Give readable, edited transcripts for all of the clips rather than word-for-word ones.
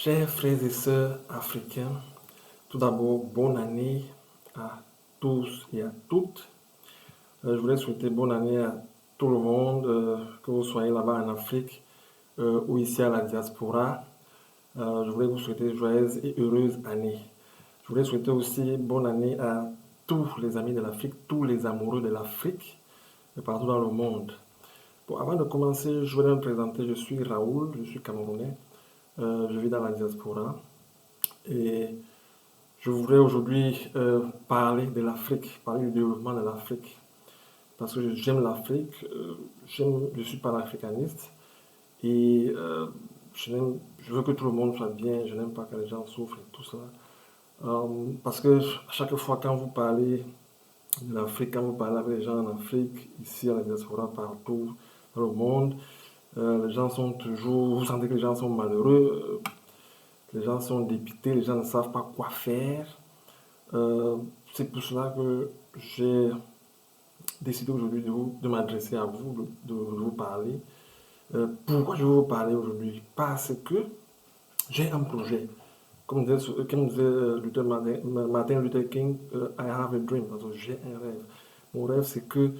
Chers frères et sœurs africains, tout d'abord, bonne année à tous et à toutes. Je voulais souhaiter bonne année à tout le monde, que vous soyez là-bas en Afrique ou ici à la diaspora. Je voulais vous souhaiter joyeuse et heureuse année. Je voulais souhaiter aussi bonne année à tous les amis de l'Afrique, tous les amoureux de l'Afrique, partout dans le monde. Bon, avant de commencer, je voulais me présenter. Je suis Raoul, je suis camerounais. Je vis dans la diaspora. Et je voudrais aujourd'hui parler de l'Afrique, parler du développement de l'Afrique. Parce que j'aime l'Afrique, je suis panafricaniste et je veux que tout le monde soit bien, je n'aime pas que les gens souffrent et tout ça. Parce que à chaque fois quand vous parlez de l'Afrique, quand vous parlez avec les gens en Afrique, ici à la diaspora, partout dans le monde, les gens sont toujours, vous sentez que les gens sont malheureux, les gens sont dépités, les gens ne savent pas quoi faire. Euh, c'est pour cela que j'ai décidé aujourd'hui de m'adresser à vous, de vous parler. Pourquoi je veux vous parler aujourd'hui? Parce que j'ai un projet. Comme disait Martin Luther King, I have a dream. Donc, j'ai un rêve. Mon rêve, c'est que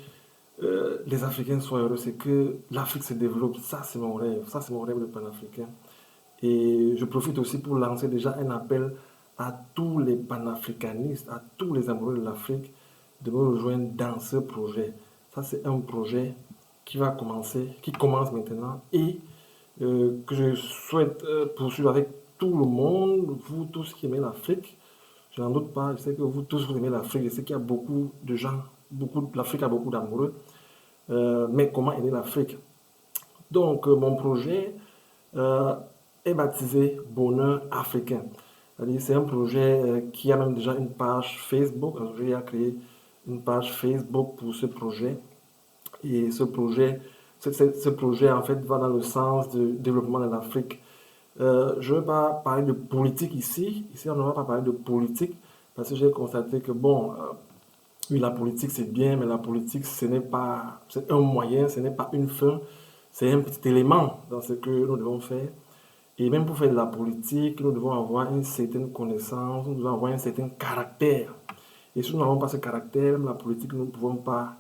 les Africains soient heureux, c'est que l'Afrique se développe. Ça, c'est mon rêve. Ça, c'est mon rêve de panafricain. Et je profite aussi pour lancer déjà un appel à tous les panafricanistes, à tous les amoureux de l'Afrique, de me rejoindre dans ce projet. Ça, c'est un projet qui va commencer, qui commence maintenant et que je souhaite poursuivre avec tout le monde, vous tous qui aimez l'Afrique. Je n'en doute pas, je sais que vous tous vous aimez l'Afrique, je sais qu'il y a beaucoup de gens, l'Afrique a beaucoup d'amoureux. Mais comment aider l'Afrique? Donc, mon projet euh, est baptisé Bonheur africain. C'est un projet qui a même déjà une page Facebook. Alors, j'ai créé une page Facebook pour ce projet. Et ce projet en fait va dans le sens du développement de l'Afrique. Je ne vais pas parler de politique ici. Ici, on ne va pas parler de politique parce que j'ai constaté que, bon, oui, la politique c'est bien, mais la politique ce n'est pas, c'est un moyen, ce n'est pas une fin, c'est un petit élément dans ce que nous devons faire. Et même pour faire de la politique, nous devons avoir une certaine connaissance, nous devons avoir un certain caractère. Et si nous n'avons pas ce caractère, la politique, nous ne pouvons pas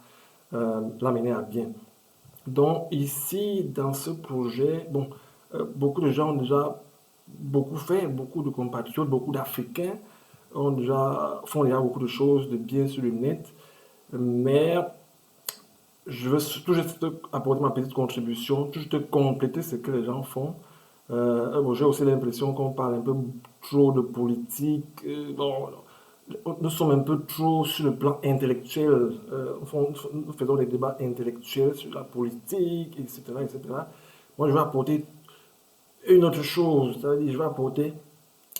l'amener à bien. Donc ici, dans ce projet, bon, beaucoup de gens ont déjà beaucoup fait, beaucoup de compatriotes, beaucoup d'Africains font déjà beaucoup de choses de bien sur le net, mais je veux tout juste apporter ma petite contribution, tout juste compléter ce que les gens font. Bon, j'ai aussi l'impression qu'on parle un peu trop de politique. Bon, nous sommes un peu trop sur le plan intellectuel. Nous faisons des débats intellectuels sur la politique, etc., etc. Moi, je vais apporter une autre chose, c'est-à-dire je vais apporter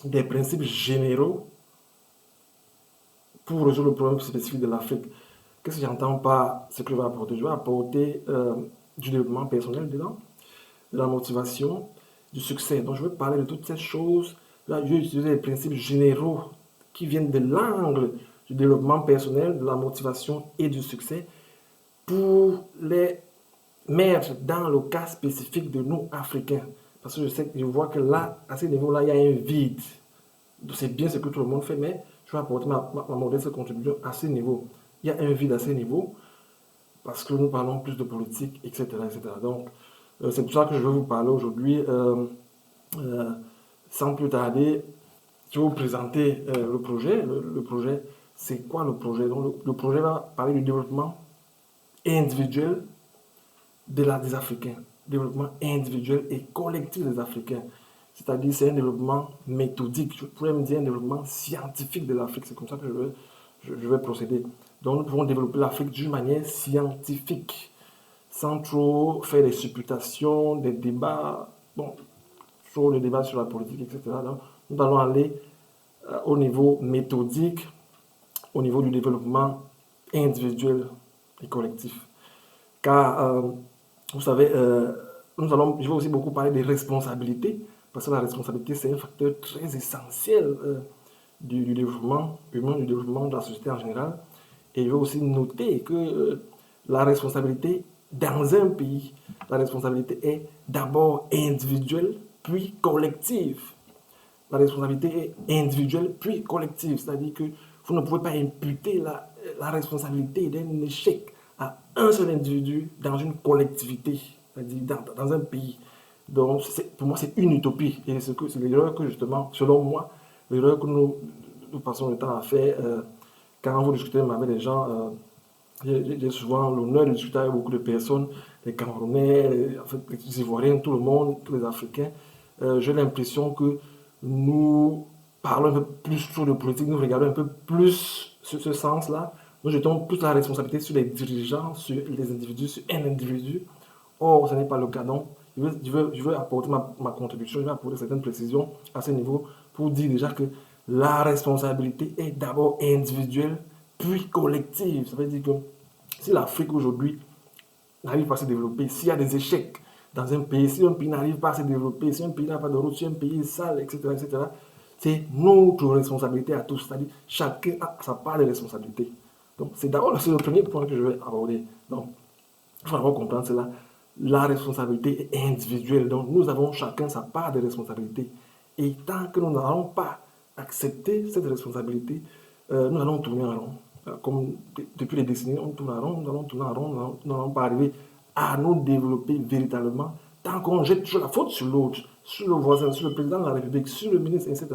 des principes généraux pour résoudre le problème spécifique de l'Afrique. Qu'est-ce que j'entends par ce que je vais apporter? Je vais apporter du développement personnel dedans, de la motivation, du succès. Donc, je vais parler de toutes ces choses. Là, je vais utiliser les principes généraux qui viennent de l'angle du développement personnel, de la motivation et du succès pour les mettre dans le cas spécifique de nous, Africains. Parce que je vois que là, à ce niveau-là, il y a un vide. C'est bien ce que tout le monde fait, mais je vais apporter ma modeste contribution à ce niveau. Il y a un vide à ce niveau parce que nous parlons plus de politique, etc. etc. Donc, c'est pour ça que je vais vous parler aujourd'hui. Euh, Sans plus tarder, je vais vous présenter le projet. Le projet, c'est quoi le projet? Donc, le projet va parler du développement individuel des Africains. Développement individuel et collectif des Africains. C'est-à-dire, c'est un développement méthodique. Je pourrais me dire un développement scientifique de l'Afrique. C'est comme ça que je vais procéder. Donc, nous pouvons développer l'Afrique d'une manière scientifique, sans trop faire des supputations, des débats, bon, sur le débat sur la politique, etc. Donc, nous allons aller au niveau méthodique, au niveau du développement individuel et collectif. Car, vous savez, je vais aussi beaucoup parler des responsabilités, parce que la responsabilité, c'est un facteur très essentiel du développement humain, du développement de la société en général. Et je vais aussi noter que la responsabilité dans un pays, la responsabilité est d'abord individuelle, puis collective. la responsabilité est individuelle puis collective. C'est-à-dire que vous ne pouvez pas imputer la responsabilité d'un échec à un seul individu dans une collectivité, c'est-à-dire dans un pays. Donc, pour moi, c'est une utopie. Et c'est l'erreur que, justement, selon moi, l'erreur que nous passons le temps à faire quand vous discutez avec les gens. J'ai souvent l'honneur de discuter avec beaucoup de personnes, les Camerounais, en fait, les Ivoiriens, tout le monde, tous les Africains. J'ai l'impression que nous parlons un peu plus sur le politique, nous regardons un peu plus sur ce sens-là. Nous jetons plus la responsabilité sur les dirigeants, sur les individus, sur un individu. Or, ce n'est pas le cas. Donc, je veux apporter ma contribution, je veux apporter certaines précisions à ce niveau pour dire déjà que la responsabilité est d'abord individuelle, puis collective. Ça veut dire que si l'Afrique aujourd'hui n'arrive pas à se développer, s'il y a des échecs dans un pays, si un pays n'arrive pas à se développer, si un pays n'a pas de route, si un pays est sale, etc., c'est notre responsabilité à tous. C'est-à-dire chacun a sa part de responsabilité. Donc c'est d'abord le premier point que je vais aborder. Donc il faut d'abord comprendre cela. La responsabilité est individuelle. Donc nous avons chacun sa part de responsabilité. Et tant que nous n'allons pas accepter cette responsabilité, nous allons tourner en rond. Comme depuis les décennies, on tourne en rond, nous allons tourner en rond, nous n'allons pas arriver à nous développer véritablement tant qu'on jette toujours la faute sur l'autre, sur le voisin, sur le président de la République, sur le ministre, etc.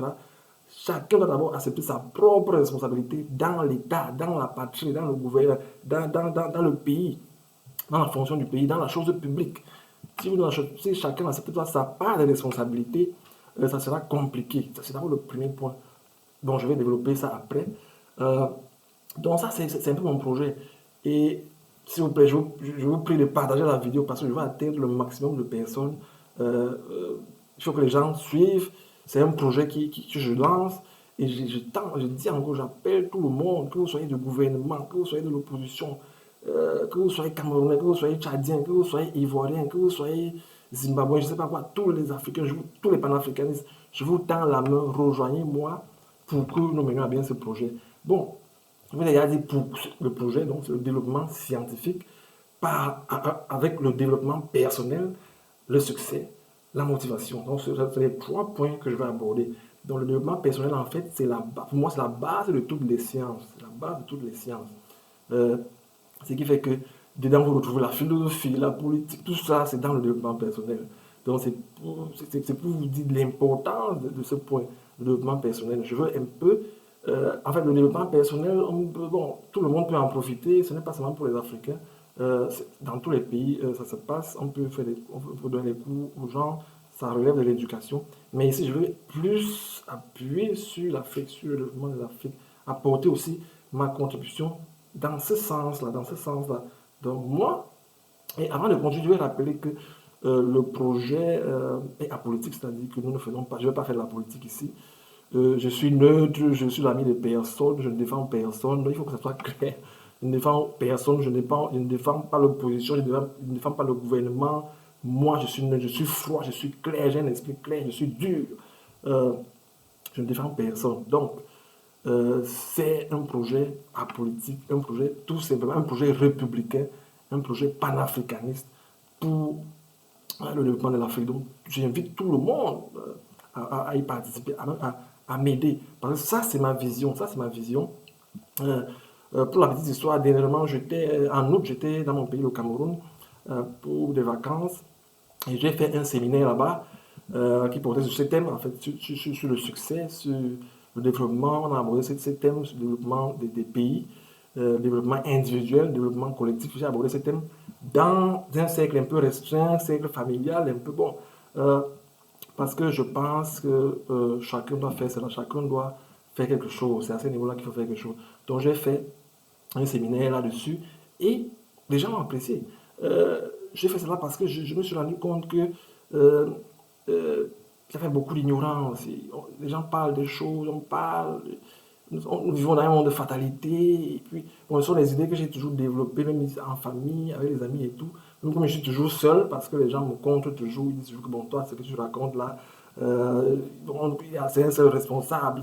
Chacun doit d'abord accepter sa propre responsabilité dans l'État, dans la patrie, dans le gouvernement, dans le pays, dans la fonction du pays, dans la chose publique. Si chacun accepte sa part de responsabilité, ça sera compliqué. Ça, c'est d'abord le premier point. Donc, je vais développer ça après. Donc, ça, c'est un peu mon projet. Et s'il vous plaît, je vous prie de partager la vidéo parce que je veux atteindre le maximum de personnes. Il faut que les gens suivent. C'est un projet que je lance. Et je dis encore, j'appelle tout le monde, que vous soyez du gouvernement, que vous soyez de l'opposition, que vous soyez Camerounais, que vous soyez Tchadien, que vous soyez Ivoirien, que vous soyez Zimbabwe, je ne sais pas quoi, tous les Africains, tous les panafricanistes, je vous tends la main, rejoignez-moi pour que nous menions à bien ce projet. Bon, je vous ai déjà dit pour le projet, donc c'est le développement scientifique, avec le développement personnel, le succès, la motivation. Donc, ce sont les 3 points que je vais aborder. Donc, le développement personnel, en fait, pour moi, c'est la base de toutes les sciences. C'est la base de toutes les sciences. Ce qui fait que dedans, vous retrouvez la philosophie, la politique, tout ça, c'est dans le développement personnel. Donc, c'est pour vous dire l'importance de ce point, le développement personnel. Je veux un peu, en fait, le développement personnel, bon, tout le monde peut en profiter, ce n'est pas seulement pour les Africains. Dans tous les pays, ça se passe, on peut donner des cours aux gens, ça relève de l'éducation. Mais ici, je veux plus appuyer sur l'Afrique, sur le développement de l'Afrique, apporter aussi ma contribution dans ce sens-là, Donc moi, et avant de continuer, je vais rappeler que le projet est apolitique, c'est-à-dire que nous ne faisons pas, je ne vais pas faire de la politique ici. Je suis neutre, je suis l'ami de personne, je ne défends personne, donc il faut que ça soit clair. Je ne défends personne, je ne défends pas l'opposition, je ne défends pas le gouvernement. Moi, je suis neutre, je suis froid, je suis clair, j'ai un esprit clair, je suis dur. Je ne défends personne. Donc, c'est un projet apolitique, un projet tout simplement, un projet républicain, un projet panafricaniste pour le développement de l'Afrique. Donc, j'invite tout le monde à y participer, à m'aider. Parce que ça, c'est ma vision. Ça, c'est ma vision. Pour la petite histoire, dernièrement, en août, j'étais dans mon pays, le Cameroun, pour des vacances. Et j'ai fait un séminaire là-bas qui portait sur ce thème, en fait, sur le succès, sur le développement. On a abordé ces thèmes sur le développement des pays, développement individuel, développement collectif. J'ai abordé ces thèmes dans un cercle un peu restreint, un cercle familial, un peu bon. Parce que je pense que chacun doit faire cela, chacun doit faire quelque chose. C'est à ce niveau-là qu'il faut faire quelque chose. Donc j'ai fait un séminaire là-dessus et les gens ont apprécié. J'ai fait cela parce que je me suis rendu compte que il y avait beaucoup d'ignorance. Les gens parlent des choses, nous vivons dans un monde de fatalité. Et puis, bon, ce sont les idées que j'ai toujours développées, même en famille, avec les amis et tout. Donc, comme je suis toujours seul, parce que les gens me comptent toujours, ils disent toujours que bon, toi, ce que tu racontes là, c'est un seul responsable.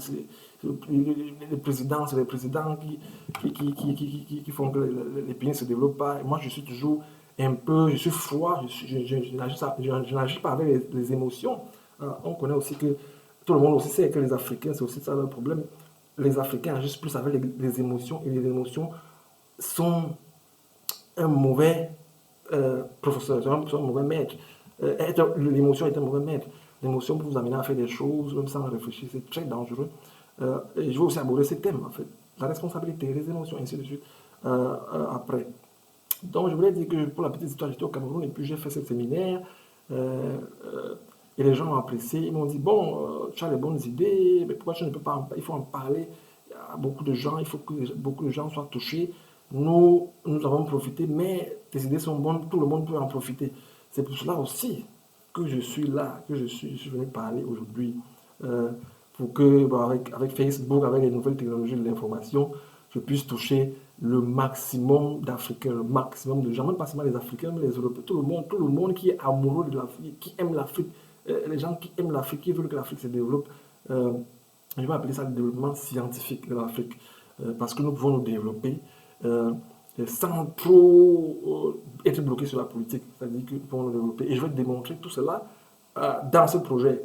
Les présidents, c'est les présidents qui font que les pays ne se développent pas. Et moi, je suis toujours un peu, je suis froid, je n'agis pas avec les émotions. On connaît aussi que tout le monde aussi sait que les Africains, c'est aussi ça le problème. Les Africains agissent plus avec les émotions et les émotions sont un mauvais professeur, sont un mauvais maître. L'émotion est un mauvais maître. L'émotion peut vous amener à faire des choses, même sans réfléchir, c'est très dangereux. Et je vais aussi aborder ces thèmes, en fait. La responsabilité, les émotions, ainsi de suite, après. Donc, je voulais dire que pour la petite histoire, j'étais au Cameroun et puis j'ai fait ce séminaire. euh, euh, et les gens ont apprécié. Ils m'ont dit, bon, tu as les bonnes idées, mais pourquoi tu ne peux pas il faut en parler à beaucoup de gens, il faut que beaucoup de gens soient touchés. Nous avons profité, mais tes idées sont bonnes, tout le monde peut en profiter. C'est pour cela aussi que je suis là, je suis venu parler aujourd'hui. euh, pour que, bon, avec Facebook, avec les nouvelles technologies de l'information, je puisse toucher le maximum d'Africains, le maximum de gens, même pas seulement les Africains, mais les Européens, tout le monde qui est amoureux de l'Afrique, qui aime l'Afrique, les gens qui aiment l'Afrique, qui veulent que l'Afrique se développe. euh, je vais appeler ça le développement scientifique de l'Afrique, parce que nous pouvons nous développer euh, sans trop être bloqué sur la politique, c'est-à-dire que nous pouvons nous développer. Et je vais démontrer tout cela dans ce projet.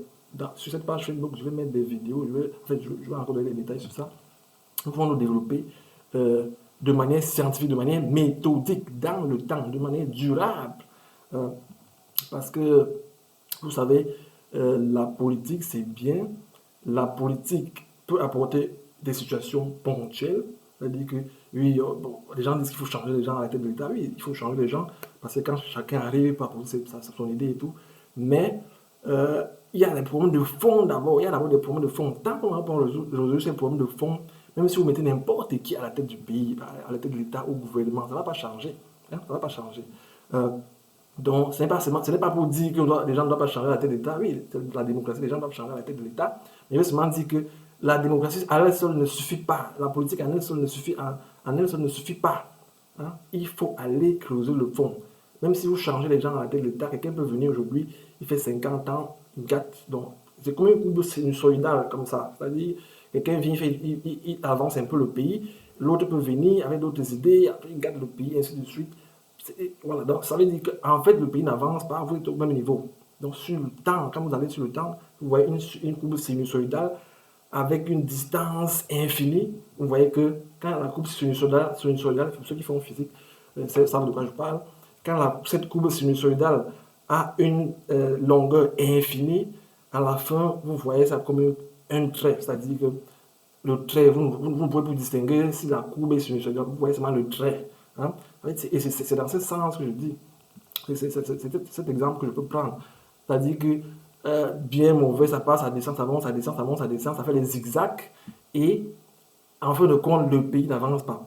Sur cette page Facebook, je vais mettre des vidéos, je vais encore donner des détails sur ça. Nous pouvons nous développer de manière scientifique, de manière méthodique, dans le temps, de manière durable. Euh, parce que, vous savez, la politique, c'est bien. La politique peut apporter des situations ponctuelles. C'est-à-dire que, oui, bon, les gens disent qu'il faut changer les gens à la tête de l'État. Oui, il faut changer les gens, parce que quand chacun arrive, il peut apporter son idée et tout. Mais euh, il y a des problèmes de fond d'abord. Il y a d'abord des problèmes de fond. Tant qu'on n'a pas résolu ces problèmes de fond, même si vous mettez n'importe qui à la tête du pays, à la tête de l'État ou du gouvernement, ça ne va pas changer. Hein, ça ne va pas changer. Euh, donc, ce n'est pas pour dire que les gens ne doivent pas changer la tête de l'État. Oui, la démocratie, les gens doivent changer la tête de l'État. Mais je veux seulement dire que la démocratie à elle seule ne suffit pas. La politique à elle seule ne suffit, en elle seule ne suffit pas. Hein. Il faut aller creuser le fond. Même si vous changez les gens à la tête de l'État, quelqu'un peut venir aujourd'hui, il fait 50 ans, il gâte. Donc, c'est comme une courbe sinusoïdale, comme ça. C'est-à-dire, quelqu'un vient, il avance un peu le pays, l'autre peut venir avec d'autres idées, après il gâte le pays, ainsi de suite. Voilà, donc ça veut dire qu'en fait, le pays n'avance pas, vous êtes au même niveau. Donc, sur le temps, quand vous allez sur le temps, vous voyez une courbe sinusoïdale avec une distance infinie. Vous voyez que quand la courbe sinusoïdale pour ceux qui font physique, savent de quoi je parle, quand cette courbe sinusoïdale a une longueur infinie, à la fin, vous voyez ça comme un trait, c'est-à-dire que le trait, vous ne pouvez plus distinguer si la courbe est sinusoïdale, vous voyez seulement le trait. Hein? Et c'est dans ce sens que je dis, c'est cet exemple que je peux prendre. C'est-à-dire que bien mauvais, ça passe, ça descend, ça monte, ça descend, ça monte, ça descend, ça fait des zigzags. Et en fin de compte, le pays n'avance pas.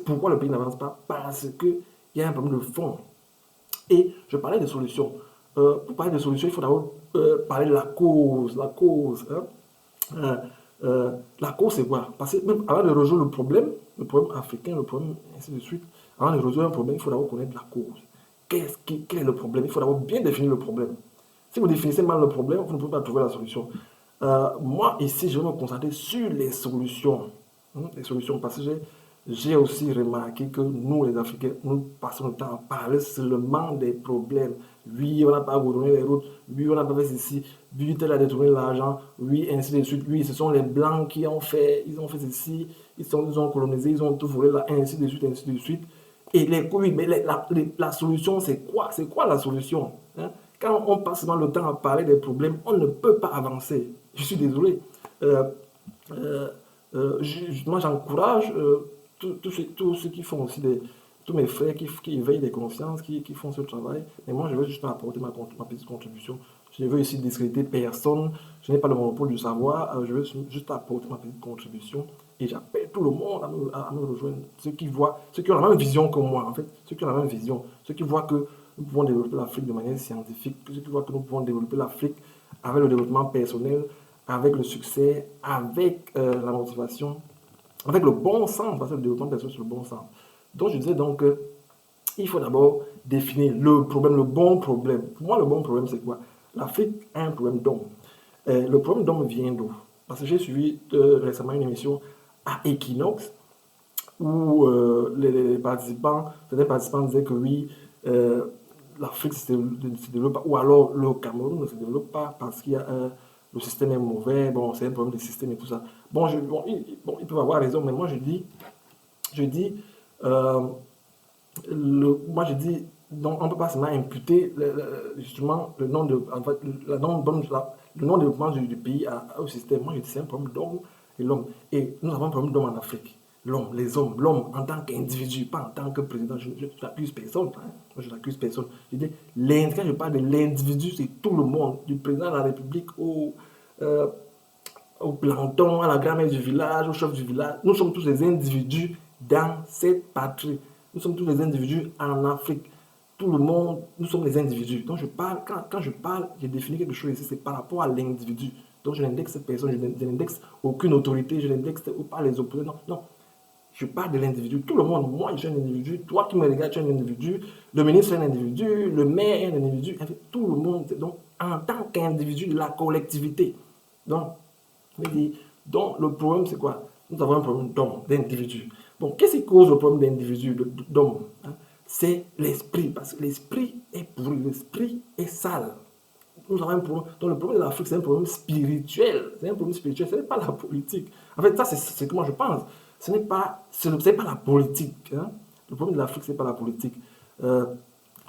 Pourquoi le pays n'avance pas? Parce qu'il y a un problème de fond. Et je parlais de solutions. Pour parler de solutions, il faut d'abord parler de la cause. La cause. Hein? La cause, c'est quoi? Parce que même avant de résoudre le problème africain, le problème, ainsi de suite, avant de résoudre un problème, il faut d'abord connaître la cause. Quel est le problème? Il faut d'abord bien définir le problème. Si vous définissez mal le problème, vous ne pouvez pas trouver la solution. Moi, ici, je vais me concentrer sur les solutions. Hein, les solutions, parce que j'ai aussi remarqué que nous, les Africains, nous passons le temps à parler seulement des problèmes. Oui, on n'a pas abandonné les routes. Oui, on n'a pas fait ceci. Oui, tel a détourné l'argent. Oui, ainsi de suite. Oui, ce sont les Blancs qui ont fait, ils ont fait ceci. Ils ont colonisé, ils ont tout volé là, ainsi de suite, ainsi de suite. Et oui, mais la solution, c'est quoi? C'est quoi la solution? Hein? Quand on passe seulement le temps à parler des problèmes, on ne peut pas avancer. Je suis désolé. Euh, euh, Moi, j'encourage tous ceux qui font aussi tous mes frères qui éveillent les consciences, qui font ce travail. Mais moi, je veux juste apporter ma petite contribution. Je ne veux ici discréditer personne. Je n'ai pas le monopole du savoir. Je veux juste apporter ma petite contribution. Et j'appelle tout le monde à me rejoindre. Ceux qui voient, ceux qui ont la même vision que moi, en fait. Ceux qui ont la même vision. Ceux qui voient que nous pouvons développer l'Afrique de manière scientifique. Ceux qui voient que nous pouvons développer l'Afrique avec le développement personnel, avec le succès, avec la motivation, avec le bon sens, parce que le développement personnel, c'est le bon sens. Donc, je disais donc il faut d'abord définir le problème, le bon problème. Pour moi, le bon problème, c'est quoi? L'Afrique a un problème d'homme. Le problème d'homme vient d'où? Parce que j'ai suivi récemment une émission à Equinox où certains participants disaient que oui, l'Afrique ne se développe pas, ou alors le Cameroun ne se développe pas parce qu'il y a le système est mauvais, bon, c'est un problème de système et tout ça. Bon, ils peuvent avoir raison, mais moi je dis, euh, moi je dis, donc on ne peut pas seulement imputer justement le nom de, en fait, le nom de développement du pays au système. Moi je dis c'est un problème d'homme et l'homme. Et nous avons un problème d'homme en Afrique. L'homme, les hommes, l'homme en tant qu'individu, pas en tant que président. Je n'accuse personne. Hein. Moi, je n'accuse personne. Quand je parle de l'individu, c'est tout le monde, du président de la République euh, au planton, à la grand-mère du village, au chef du village. Nous sommes tous des individus dans cette patrie. Nous sommes tous des individus en Afrique. Tout le monde, nous sommes des individus. Donc je parle, quand je parle, j'ai défini quelque chose ici, c'est par rapport à l'individu. Donc je n'indexe personne, je n'indexe aucune autorité, je n'indexe pas les opposés. Non, non. Je parle de l'individu. Tout le monde, moi je suis un individu, toi qui me regardes, tu es un individu, le ministre est un individu, le maire est un individu, en fait, tout le monde. Donc en tant qu'individu de la collectivité. Donc donc, le problème, c'est quoi? Nous avons un problème d'homme, d'individu. Bon, qu'est-ce qui cause le problème d'individu, d'homme, hein? C'est l'esprit, parce que l'esprit est pourri, l'esprit est sale. Nous avons un problème. Donc, le problème de l'Afrique, c'est un problème spirituel. C'est un problème spirituel, ce n'est pas la politique. En fait, ça, c'est ce que moi je pense. Ce n'est pas la politique. Hein? Le problème de l'Afrique, ce n'est pas la politique. Euh,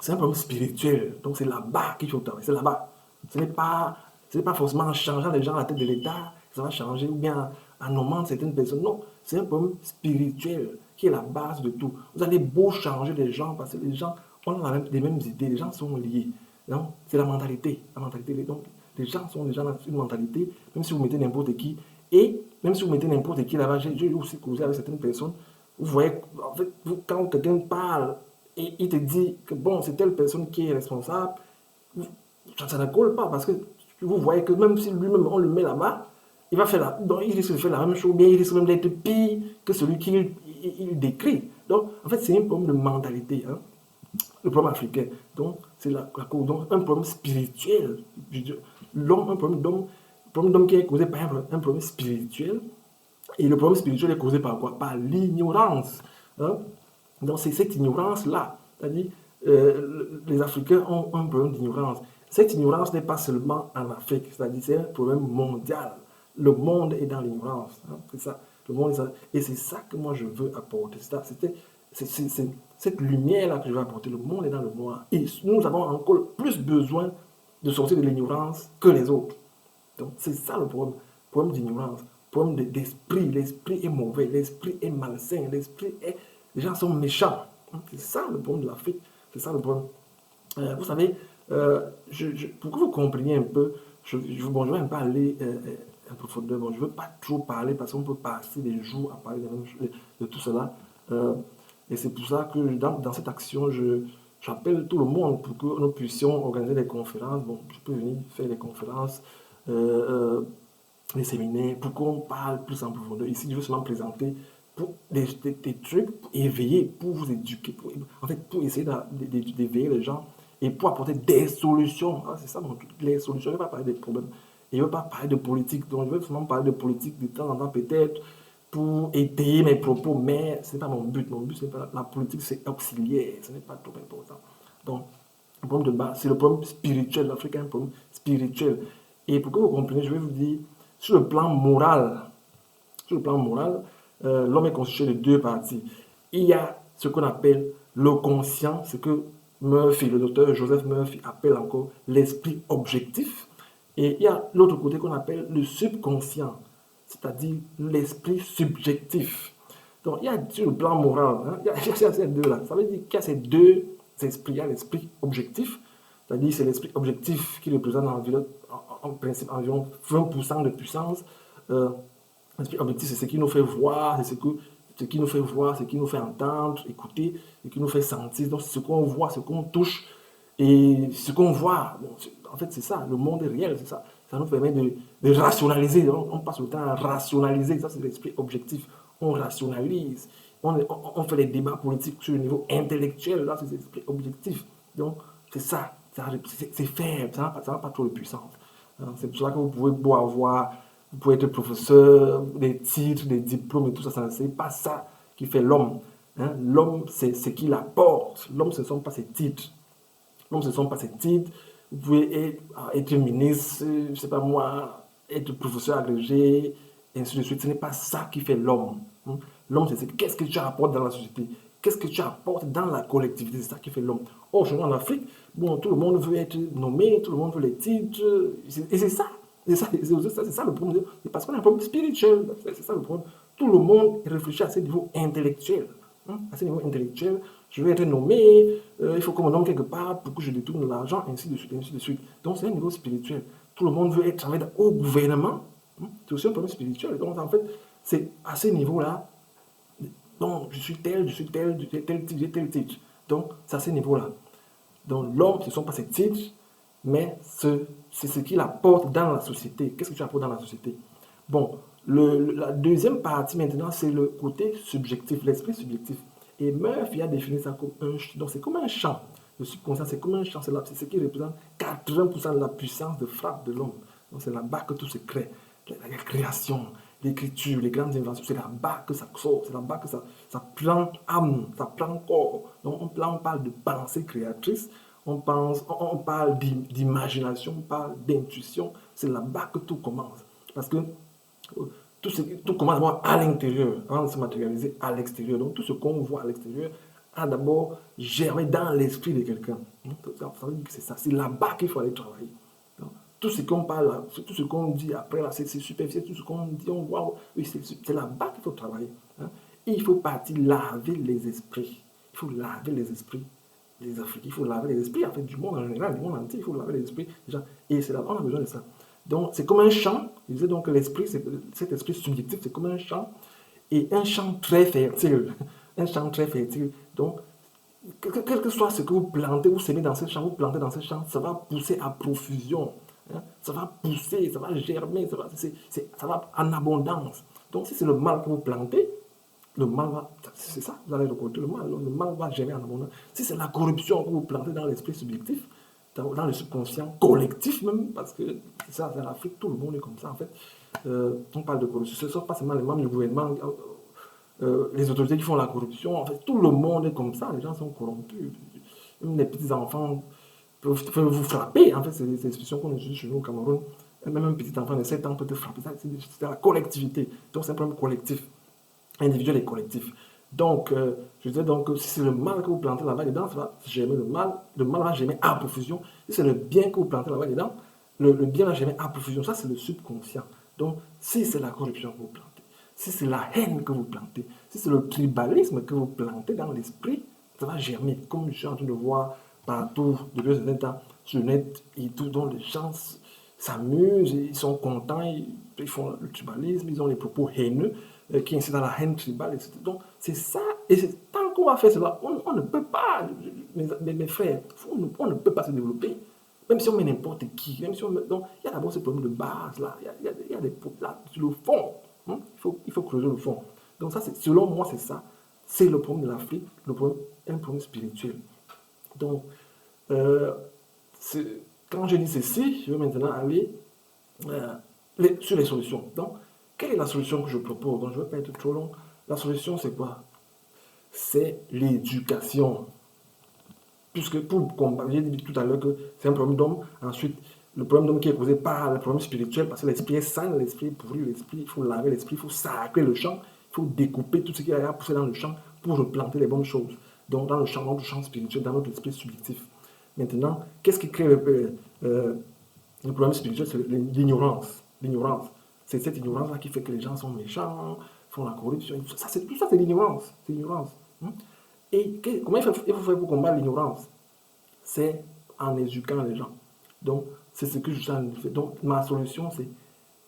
c'est un problème spirituel. Donc, c'est là-bas qu'il faut travailler. C'est là-bas. Ce n'est pas forcément en changeant les gens à la tête de l'État, ça va changer, ou bien en nommant certaines personnes. Non, c'est un problème spirituel qui est la base de tout. Vous allez beau changer les gens, parce que les gens ont les mêmes idées, les gens sont liés. C'est la mentalité. La mentalité. Donc, les gens sont déjà dans une mentalité, même si vous mettez n'importe qui, et même si vous mettez n'importe qui là-bas, j'ai aussi causé avec certaines personnes, vous voyez, en fait, quand quelqu'un parle, et il te dit que bon, c'est telle personne qui est responsable, ça ne colle pas, parce que vous voyez que même si lui-même on le met là-bas, il va faire donc il risque de faire la même chose, bien il risque même d'être pire que celui qu'il décrit. Donc, en fait, c'est un problème de mentalité, hein, le problème africain. Donc, c'est donc, un problème spirituel. L'homme, un problème d'homme qui est causé par un problème spirituel. Et le problème spirituel est causé par quoi? Par l'ignorance. Hein? Donc, c'est cette ignorance-là. C'est-à-dire, les Africains ont un problème d'ignorance. Cette ignorance n'est pas seulement en Afrique, c'est-à-dire c'est un problème mondial. Le monde est dans l'ignorance. Hein? C'est ça. Le monde est ça. Et c'est ça que moi je veux apporter. C'est cette lumière-là que je veux apporter. Le monde est dans le noir. Et nous avons encore plus besoin de sortir de l'ignorance que les autres. Donc c'est ça le problème. Problème d'ignorance. Problème d'esprit. L'esprit est mauvais. L'esprit est malsain. Les gens sont méchants. C'est ça le problème de l'Afrique. C'est ça le problème. Vous savez, pour que vous compreniez un peu, je vais un peu aller en profondeur. Bon, je ne veux pas trop parler parce qu'on peut passer des jours à parler de tout cela. Et c'est pour ça que dans cette action, j'appelle tout le monde pour que nous puissions organiser des conférences. Bon, je peux venir faire des conférences, des séminaires, pour qu'on parle plus en profondeur. Ici, je veux seulement présenter pour des trucs pour éveiller, pour vous éduquer, en fait, pour essayer d'éveiller les gens et pour apporter des solutions. Ah, c'est ça mon truc, les solutions. Je ne vais pas parler des problèmes. Et je ne veux pas parler de politique. Donc, je vais vraiment parler de politique de temps en temps, peut-être, pour étayer mes propos, mais ce n'est pas mon but. Mon but, c'est pas la politique, c'est auxiliaire. Ce n'est pas trop important. Donc, le problème de base, c'est le problème spirituel. L'Afrique a un problème spirituel. Et pour que vous compreniez, je vais vous dire, sur le plan moral, l'homme est constitué de deux parties. Il y a ce qu'on appelle le conscient, ce que Murphy, le docteur Joseph Murphy appelle encore l'esprit objectif. Et il y a l'autre côté qu'on appelle le subconscient, c'est-à-dire l'esprit subjectif. Donc, il y a sur le plan moral, hein, il y a ces deux-là. Ça veut dire qu'il y a ces deux esprits. Il y a l'esprit objectif, c'est-à-dire c'est l'esprit objectif qui représente en principe environ 20% de puissance. L'esprit objectif, c'est ce qui nous fait voir, c'est ce qui nous fait voir, ce qui nous fait entendre, écouter, ce qui nous fait sentir. Donc, c'est ce qu'on voit, ce qu'on touche et ce qu'on voit. Bon, en fait, c'est ça, le monde est réel, c'est ça. Ça nous permet de rationaliser. On passe le temps à rationaliser. Ça, c'est l'esprit objectif. On rationalise. On fait les débats politiques sur le niveau intellectuel. Là, c'est l'esprit objectif. Donc, c'est ça. C'est faible. Ça n'a pas trop de puissance. C'est pour ça que vous pouvez avoir, vous pouvez être professeur, des titres, des diplômes et tout ça. Ce n'est pas ça qui fait l'homme. Hein? L'homme, c'est ce qu'il apporte. L'homme, ce ne sont pas ses titres. L'homme, ce ne sont pas ses titres. Vous pouvez être ministre, je ne sais pas moi, être professeur agrégé, et ainsi de suite. Ce n'est pas ça qui fait l'homme. L'homme, c'est qu'est-ce que tu apportes dans la société, qu'est-ce que tu apportes dans la collectivité, c'est ça qui fait l'homme. Aujourd'hui, en Afrique, bon, tout le monde veut être nommé, tout le monde veut les titres, et c'est ça. C'est ça le problème. C'est parce qu'on a un problème spirituel. C'est ça le problème. Tout le monde réfléchit à ce niveau intellectuel. À ce niveau intellectuel, je vais être nommé, il faut qu'on me nomme quelque part pour que je détourne l'argent, ainsi de suite, ainsi de suite. Donc c'est un niveau spirituel. Tout le monde veut être travailler au gouvernement. C'est aussi un problème spirituel. Donc en fait, c'est à ce niveau-là. Donc je suis tel, tel titre, j'ai tel titre. Donc c'est à ce niveau-là. Donc l'homme, ce ne sont pas ses titres, mais c'est ce qu'il apporte dans la société. Qu'est-ce que tu apportes dans la société? Bon, la deuxième partie maintenant, c'est le côté subjectif, l'esprit subjectif. Et Murphy a défini ça comme un champ. Donc c'est comme un champ. Le subconscient, c'est comme un champ. C'est ce qui représente 80% de la puissance de frappe de l'homme. Donc c'est là-bas que tout se crée. La création, l'écriture, les grandes inventions, c'est là-bas que ça sort. C'est là-bas que ça prend âme, ça prend corps. Donc on parle de pensée créatrice. On parle d'imagination, on parle d'intuition. C'est là-bas que tout commence. Parce que tout commence à l'intérieur, avant de se matérialiser à l'extérieur. Donc tout ce qu'on voit à l'extérieur a d'abord germé dans l'esprit de quelqu'un. Ça veut dire que c'est ça. C'est là-bas qu'il faut aller travailler. Donc, tout ce qu'on parle, tout ce qu'on dit après, c'est superficiel. Tout ce qu'on dit, on voit, oui, c'est là-bas qu'il faut travailler. Et il faut partir laver les esprits. Il faut laver les esprits des Africains. Il faut laver les esprits, en fait, du monde en général, du monde entier. Il faut laver les esprits déjà. Et c'est là, on a besoin de ça. Donc, c'est comme un champ. Je disais donc que l'esprit, cet esprit subjectif, c'est comme un champ. Et un champ très fertile. Un champ très fertile. Donc, quel que soit ce que vous plantez, vous semez dans ce champ, vous plantez dans ce champ, ça va pousser à profusion. Ça va pousser, ça va germer, ça va en abondance. Donc, si c'est le mal que vous plantez, le mal va, c'est ça, vous allez récolter le mal va germer en abondance. Si c'est la corruption que vous plantez dans l'esprit subjectif, dans le subconscient collectif même, parce que c'est ça, dans l'Afrique, tout le monde est comme ça en fait. On parle de corruption, ce ne sont pas seulement les membres du gouvernement, les autorités qui font la corruption, en fait, tout le monde est comme ça, les gens sont corrompus. Même les petits enfants peuvent vous frapper, en fait, c'est des expressions qu'on utilise chez nous au Cameroun. Même un petit enfant de 7 ans peut te frapper, c'est la collectivité, donc c'est un problème collectif, individuel et collectif. Donc, je disais donc que si c'est le mal que vous plantez là-bas dedans, ça va germer le mal va germer à profusion. Si c'est le bien que vous plantez là-bas dedans, le bien va germer à profusion. Ça, c'est le subconscient. Donc, si c'est la corruption que vous plantez, si c'est la haine que vous plantez, si c'est le tribalisme que vous plantez dans l'esprit, ça va germer. Comme je suis en train de voir partout depuis un certain temps sur le net et tout, dont les gens s'amusent, ils sont contents, ils font le tribalisme, ils ont les propos haineux qui incitent à la haine tribale, etc. Donc, c'est ça. Et tant qu'on va faire cela, on ne peut pas, mes frères, on ne peut pas se développer. Même si on met n'importe qui, même si on met, donc, il y a d'abord ce problème de base, là. Il y a des problèmes, là, sur le fond. Il faut creuser le fond. Donc, ça, selon moi, c'est ça. C'est le problème de l'Afrique, un problème spirituel. Donc, quand je dis ceci, je vais maintenant aller sur les solutions. Donc, quelle est la solution que je propose? Donc, je ne vais pas être trop long. La solution, c'est quoi? C'est l'éducation. Puisque pour combattre, j'ai dit tout à l'heure que c'est un problème d'homme. Ensuite, le problème d'homme qui est causé par le problème spirituel, parce que l'esprit est sale, l'esprit est pourri, l'esprit, il faut laver l'esprit, il faut sacrer le champ, il faut découper tout ce qui a poussé dans le champ pour replanter les bonnes choses. Donc, dans notre champ spirituel, dans notre esprit subjectif. Maintenant, qu'est-ce qui crée le problème spirituel? C'est l'ignorance. L'ignorance. C'est cette ignorance-là qui fait que les gens sont méchants, font la corruption. Tout ça, c'est l'ignorance. C'est l'ignorance. Et comment il faut faire pour combattre l'ignorance? C'est en éduquant les gens. Donc, c'est ce que je suis en train de faire. Donc, ma solution, c'est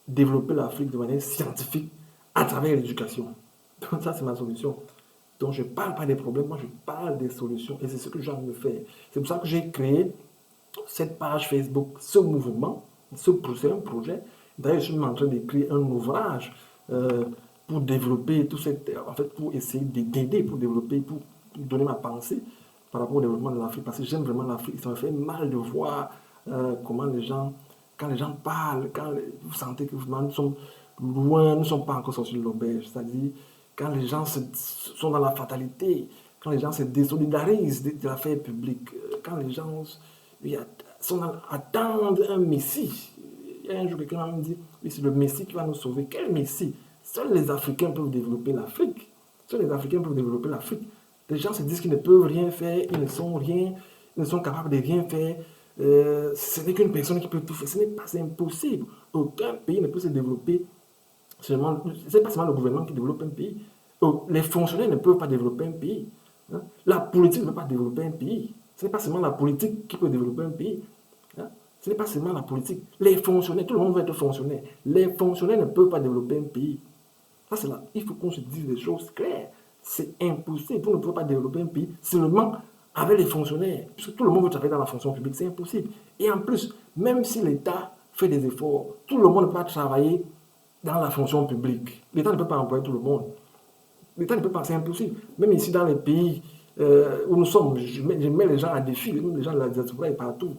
développer l'Afrique de manière scientifique à travers l'éducation. Donc, ça, c'est ma solution. Donc, je ne parle pas des problèmes, moi, je parle des solutions. Et c'est ce que j'ai envie de faire. C'est pour ça que j'ai créé cette page Facebook, ce mouvement, c'est un projet. D'ailleurs, je suis en train d'écrire un ouvrage pour développer tout cette... En fait, pour essayer d'aider, pour développer, pour donner ma pensée par rapport au développement de l'Afrique. Parce que j'aime vraiment l'Afrique. Ça me fait mal de voir comment les gens... Quand les gens parlent, quand vous sentez que nous sommes loin, nous ne sommes pas encore sortis de l'auberge. C'est-à-dire, quand les gens sont dans la fatalité, quand les gens se désolidarisent de l'affaire publique, quand les gens attendent un messie. Il y a un jour, quelqu'un m'a dit, oui, c'est le Messie qui va nous sauver. Quel Messie? Seuls les Africains peuvent développer l'Afrique. Seuls les Africains peuvent développer l'Afrique. Les gens se disent qu'ils ne peuvent rien faire, ils ne sont rien, ils ne sont capables de rien faire. Ce n'est qu'une personne qui peut tout faire. Ce n'est pas, c'est impossible. Aucun pays ne peut se développer seulement. Ce n'est pas seulement le gouvernement qui développe un pays. Les fonctionnaires ne peuvent pas développer un pays. Hein. La politique ne peut pas développer un pays. Ce n'est pas seulement la politique qui peut développer un pays. Hein. Ce n'est pas seulement la politique. Les fonctionnaires, tout le monde veut être fonctionnaire. Les fonctionnaires ne peuvent pas développer un pays. Ça, c'est là. Il faut qu'on se dise des choses claires. C'est impossible. Vous ne pouvez pas développer un pays seulement avec les fonctionnaires. Puisque tout le monde veut travailler dans la fonction publique. C'est impossible. Et en plus, même si l'État fait des efforts, tout le monde ne peut pas travailler dans la fonction publique. L'État ne peut pas employer tout le monde. L'État ne peut pas, c'est impossible. Même ici dans les pays où nous sommes, je mets les gens à défi, même les gens de la diaspora et partout,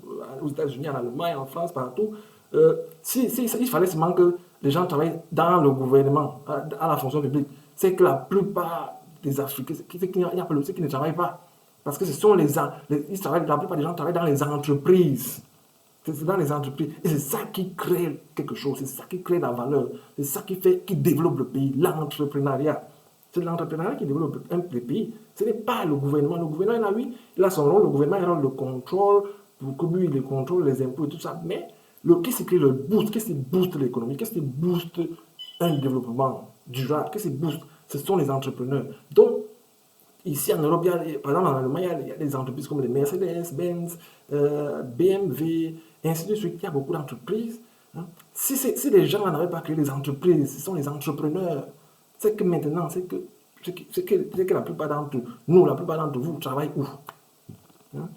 aux États-Unis, en Allemagne, en France, partout. Il fallait seulement que les gens travaillent dans le gouvernement, à la fonction publique. C'est que la plupart des Africains, ceux qui ne travaillent pas. Parce que ce sont la plupart des gens travaillent dans les entreprises. C'est dans les entreprises. Et c'est ça qui crée quelque chose, c'est ça qui crée la valeur, c'est ça qui développe le pays, l'entrepreneuriat. C'est l'entrepreneuriat qui développe le pays. Ce n'est pas le gouvernement. Le gouvernement, il a son rôle. Le gouvernement, il a le contrôle, pour que lui, il contrôle les impôts et tout ça. Mais qu'est-ce qui crée le boost? Qu'est-ce qui booste l'économie? Qu'est-ce qui booste un développement durable? Qu'est-ce qui booste? Ce sont les entrepreneurs. Donc, ici en Europe, par exemple en Allemagne, il y a des entreprises comme les Mercedes, Benz, BMW, et ainsi de suite. Il y a beaucoup d'entreprises. Hein. Si les gens n'avaient pas créé des entreprises, ce sont les entrepreneurs. C'est que maintenant, c'est que la plupart d'entre nous, la plupart d'entre vous, travaillent où? Hein?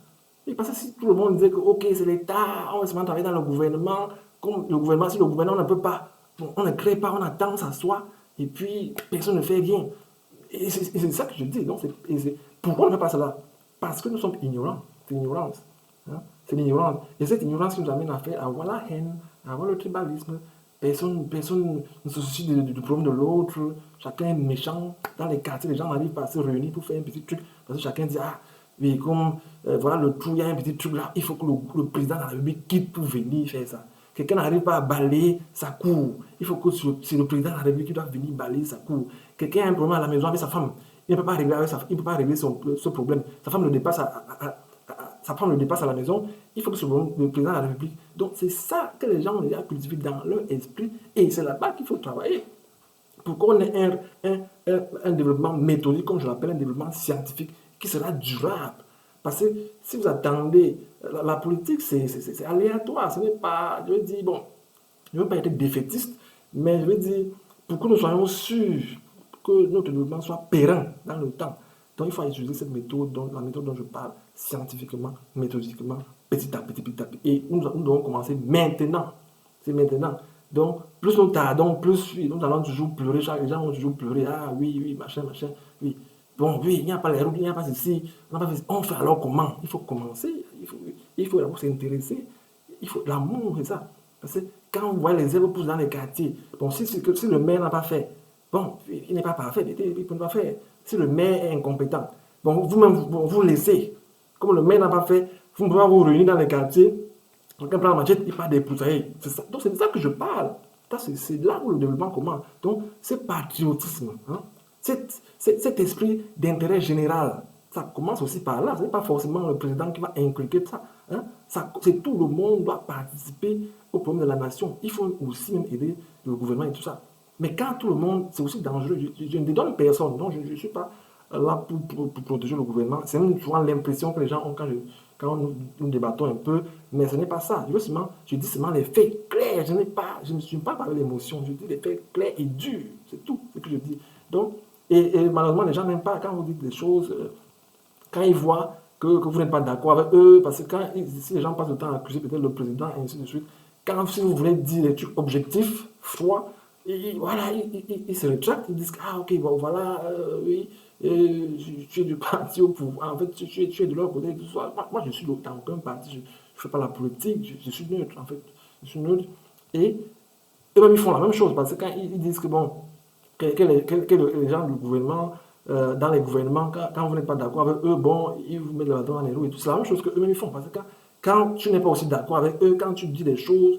Et parce que si tout le monde disait que, ok, c'est l'État, on va seulement travailler dans le gouvernement, comme le gouvernement, si le gouvernement ne peut pas, on ne crée pas, on attend, ça soit, et puis personne ne fait rien. Et c'est ça que je dis. Pourquoi on ne fait pas cela? Parce que nous sommes ignorants. C'est l'ignorance. Hein? C'est l'ignorance. Et cette ignorance qui nous amène à avoir la haine, à avoir le tribalisme. Personne ne se soucie du problème de l'autre. Chacun est méchant. Dans les quartiers, les gens n'arrivent pas à se réunir pour faire un petit truc. Parce que chacun dit, ah, oui, comme voilà le trou, il y a un petit truc là. Il faut que le président de la République quitte pour venir faire ça. Quelqu'un n'arrive pas à balayer sa cour. Il faut que c'est le président de la République qui doit venir balayer sa cour. Quelqu'un a un problème à la maison avec sa femme. Il ne peut pas régler ce problème. Sa femme le dépasse sa femme le dépasse à la maison, il faut que ce soit le président de la République. Donc c'est ça que les gens ont déjà cultivé dans leur esprit et c'est là-bas qu'il faut travailler. Pour qu'on ait un développement méthodique, comme je l'appelle, un développement scientifique qui sera durable. Parce que si vous attendez, la politique c'est aléatoire, ce n'est pas, je veux dire, bon, je ne veux pas être défaitiste, mais je veux dire, pour que nous soyons sûrs que notre développement soit pérenne dans le temps. Donc il faut utiliser cette méthode, la méthode dont je parle, scientifiquement, méthodiquement, petit à petit, petit à petit. Et nous devons commencer maintenant. C'est maintenant. Donc, plus nous tardons, plus nous allons toujours pleurer. Les gens vont toujours pleurer. Ah oui, oui, machin, machin. Oui. Bon, oui, il n'y a pas les routes, il n'y a pas ceci. On fait alors comment? Il faut commencer. Il faut d'abord s'intéresser. Il faut l'amour, c'est ça. Parce que quand on voit les zéros pouces dans les quartiers, bon, si le maire n'a pas fait, bon, il n'est pas parfait, il ne peut pas faire. Si le maire est incompétent, bon, vous-même, vous laissez. Comme le maire n'a pas fait, vous ne pouvez pas vous réunir dans les quartiers. Quelqu'un prend la machette, il part débroussailler. C'est ça. Donc c'est de ça que je parle. C'est là où le développement commence. Donc ce patriotisme, hein, cet esprit d'intérêt général, ça commence aussi par là. Ce n'est pas forcément le président qui va inculquer ça. Hein. C'est tout le monde doit participer au problème de la nation. Il faut aussi même aider le gouvernement et tout ça. Mais quand tout le monde, c'est aussi dangereux. Je ne dédonne personne. Donc je ne suis pas là pour protéger le gouvernement. C'est même souvent l'impression que les gens ont quand nous débattons un peu. Mais ce n'est pas ça. Je dis seulement les faits clairs. Je ne suis pas par l'émotion. Je dis les faits clairs et durs. C'est tout ce que je dis. Donc, et malheureusement, les gens n'aiment pas quand vous dites des choses, quand ils voient que vous n'êtes pas d'accord avec eux, parce que si les gens passent le temps à accuser peut-être le président et ainsi de suite, si vous voulez dire des trucs objectifs, froids, voilà, ils se rétractent, ils disent, ah ok, bon voilà, oui, tu es du parti au pouvoir, en fait, tu es de leur côté, tout ça. Moi, je suis dans aucun parti, je ne fais pas la politique, je suis neutre, en fait, je suis neutre. Et eux-mêmes, ils font la même chose, parce que quand ils disent que, bon, que les gens du gouvernement, dans les gouvernements, quand vous n'êtes pas d'accord avec eux, bon, ils vous mettent le bâton dans les roues et tout. C'est la même chose qu'eux-mêmes ils font. Parce que quand tu n'es pas aussi d'accord avec eux, quand tu dis des choses,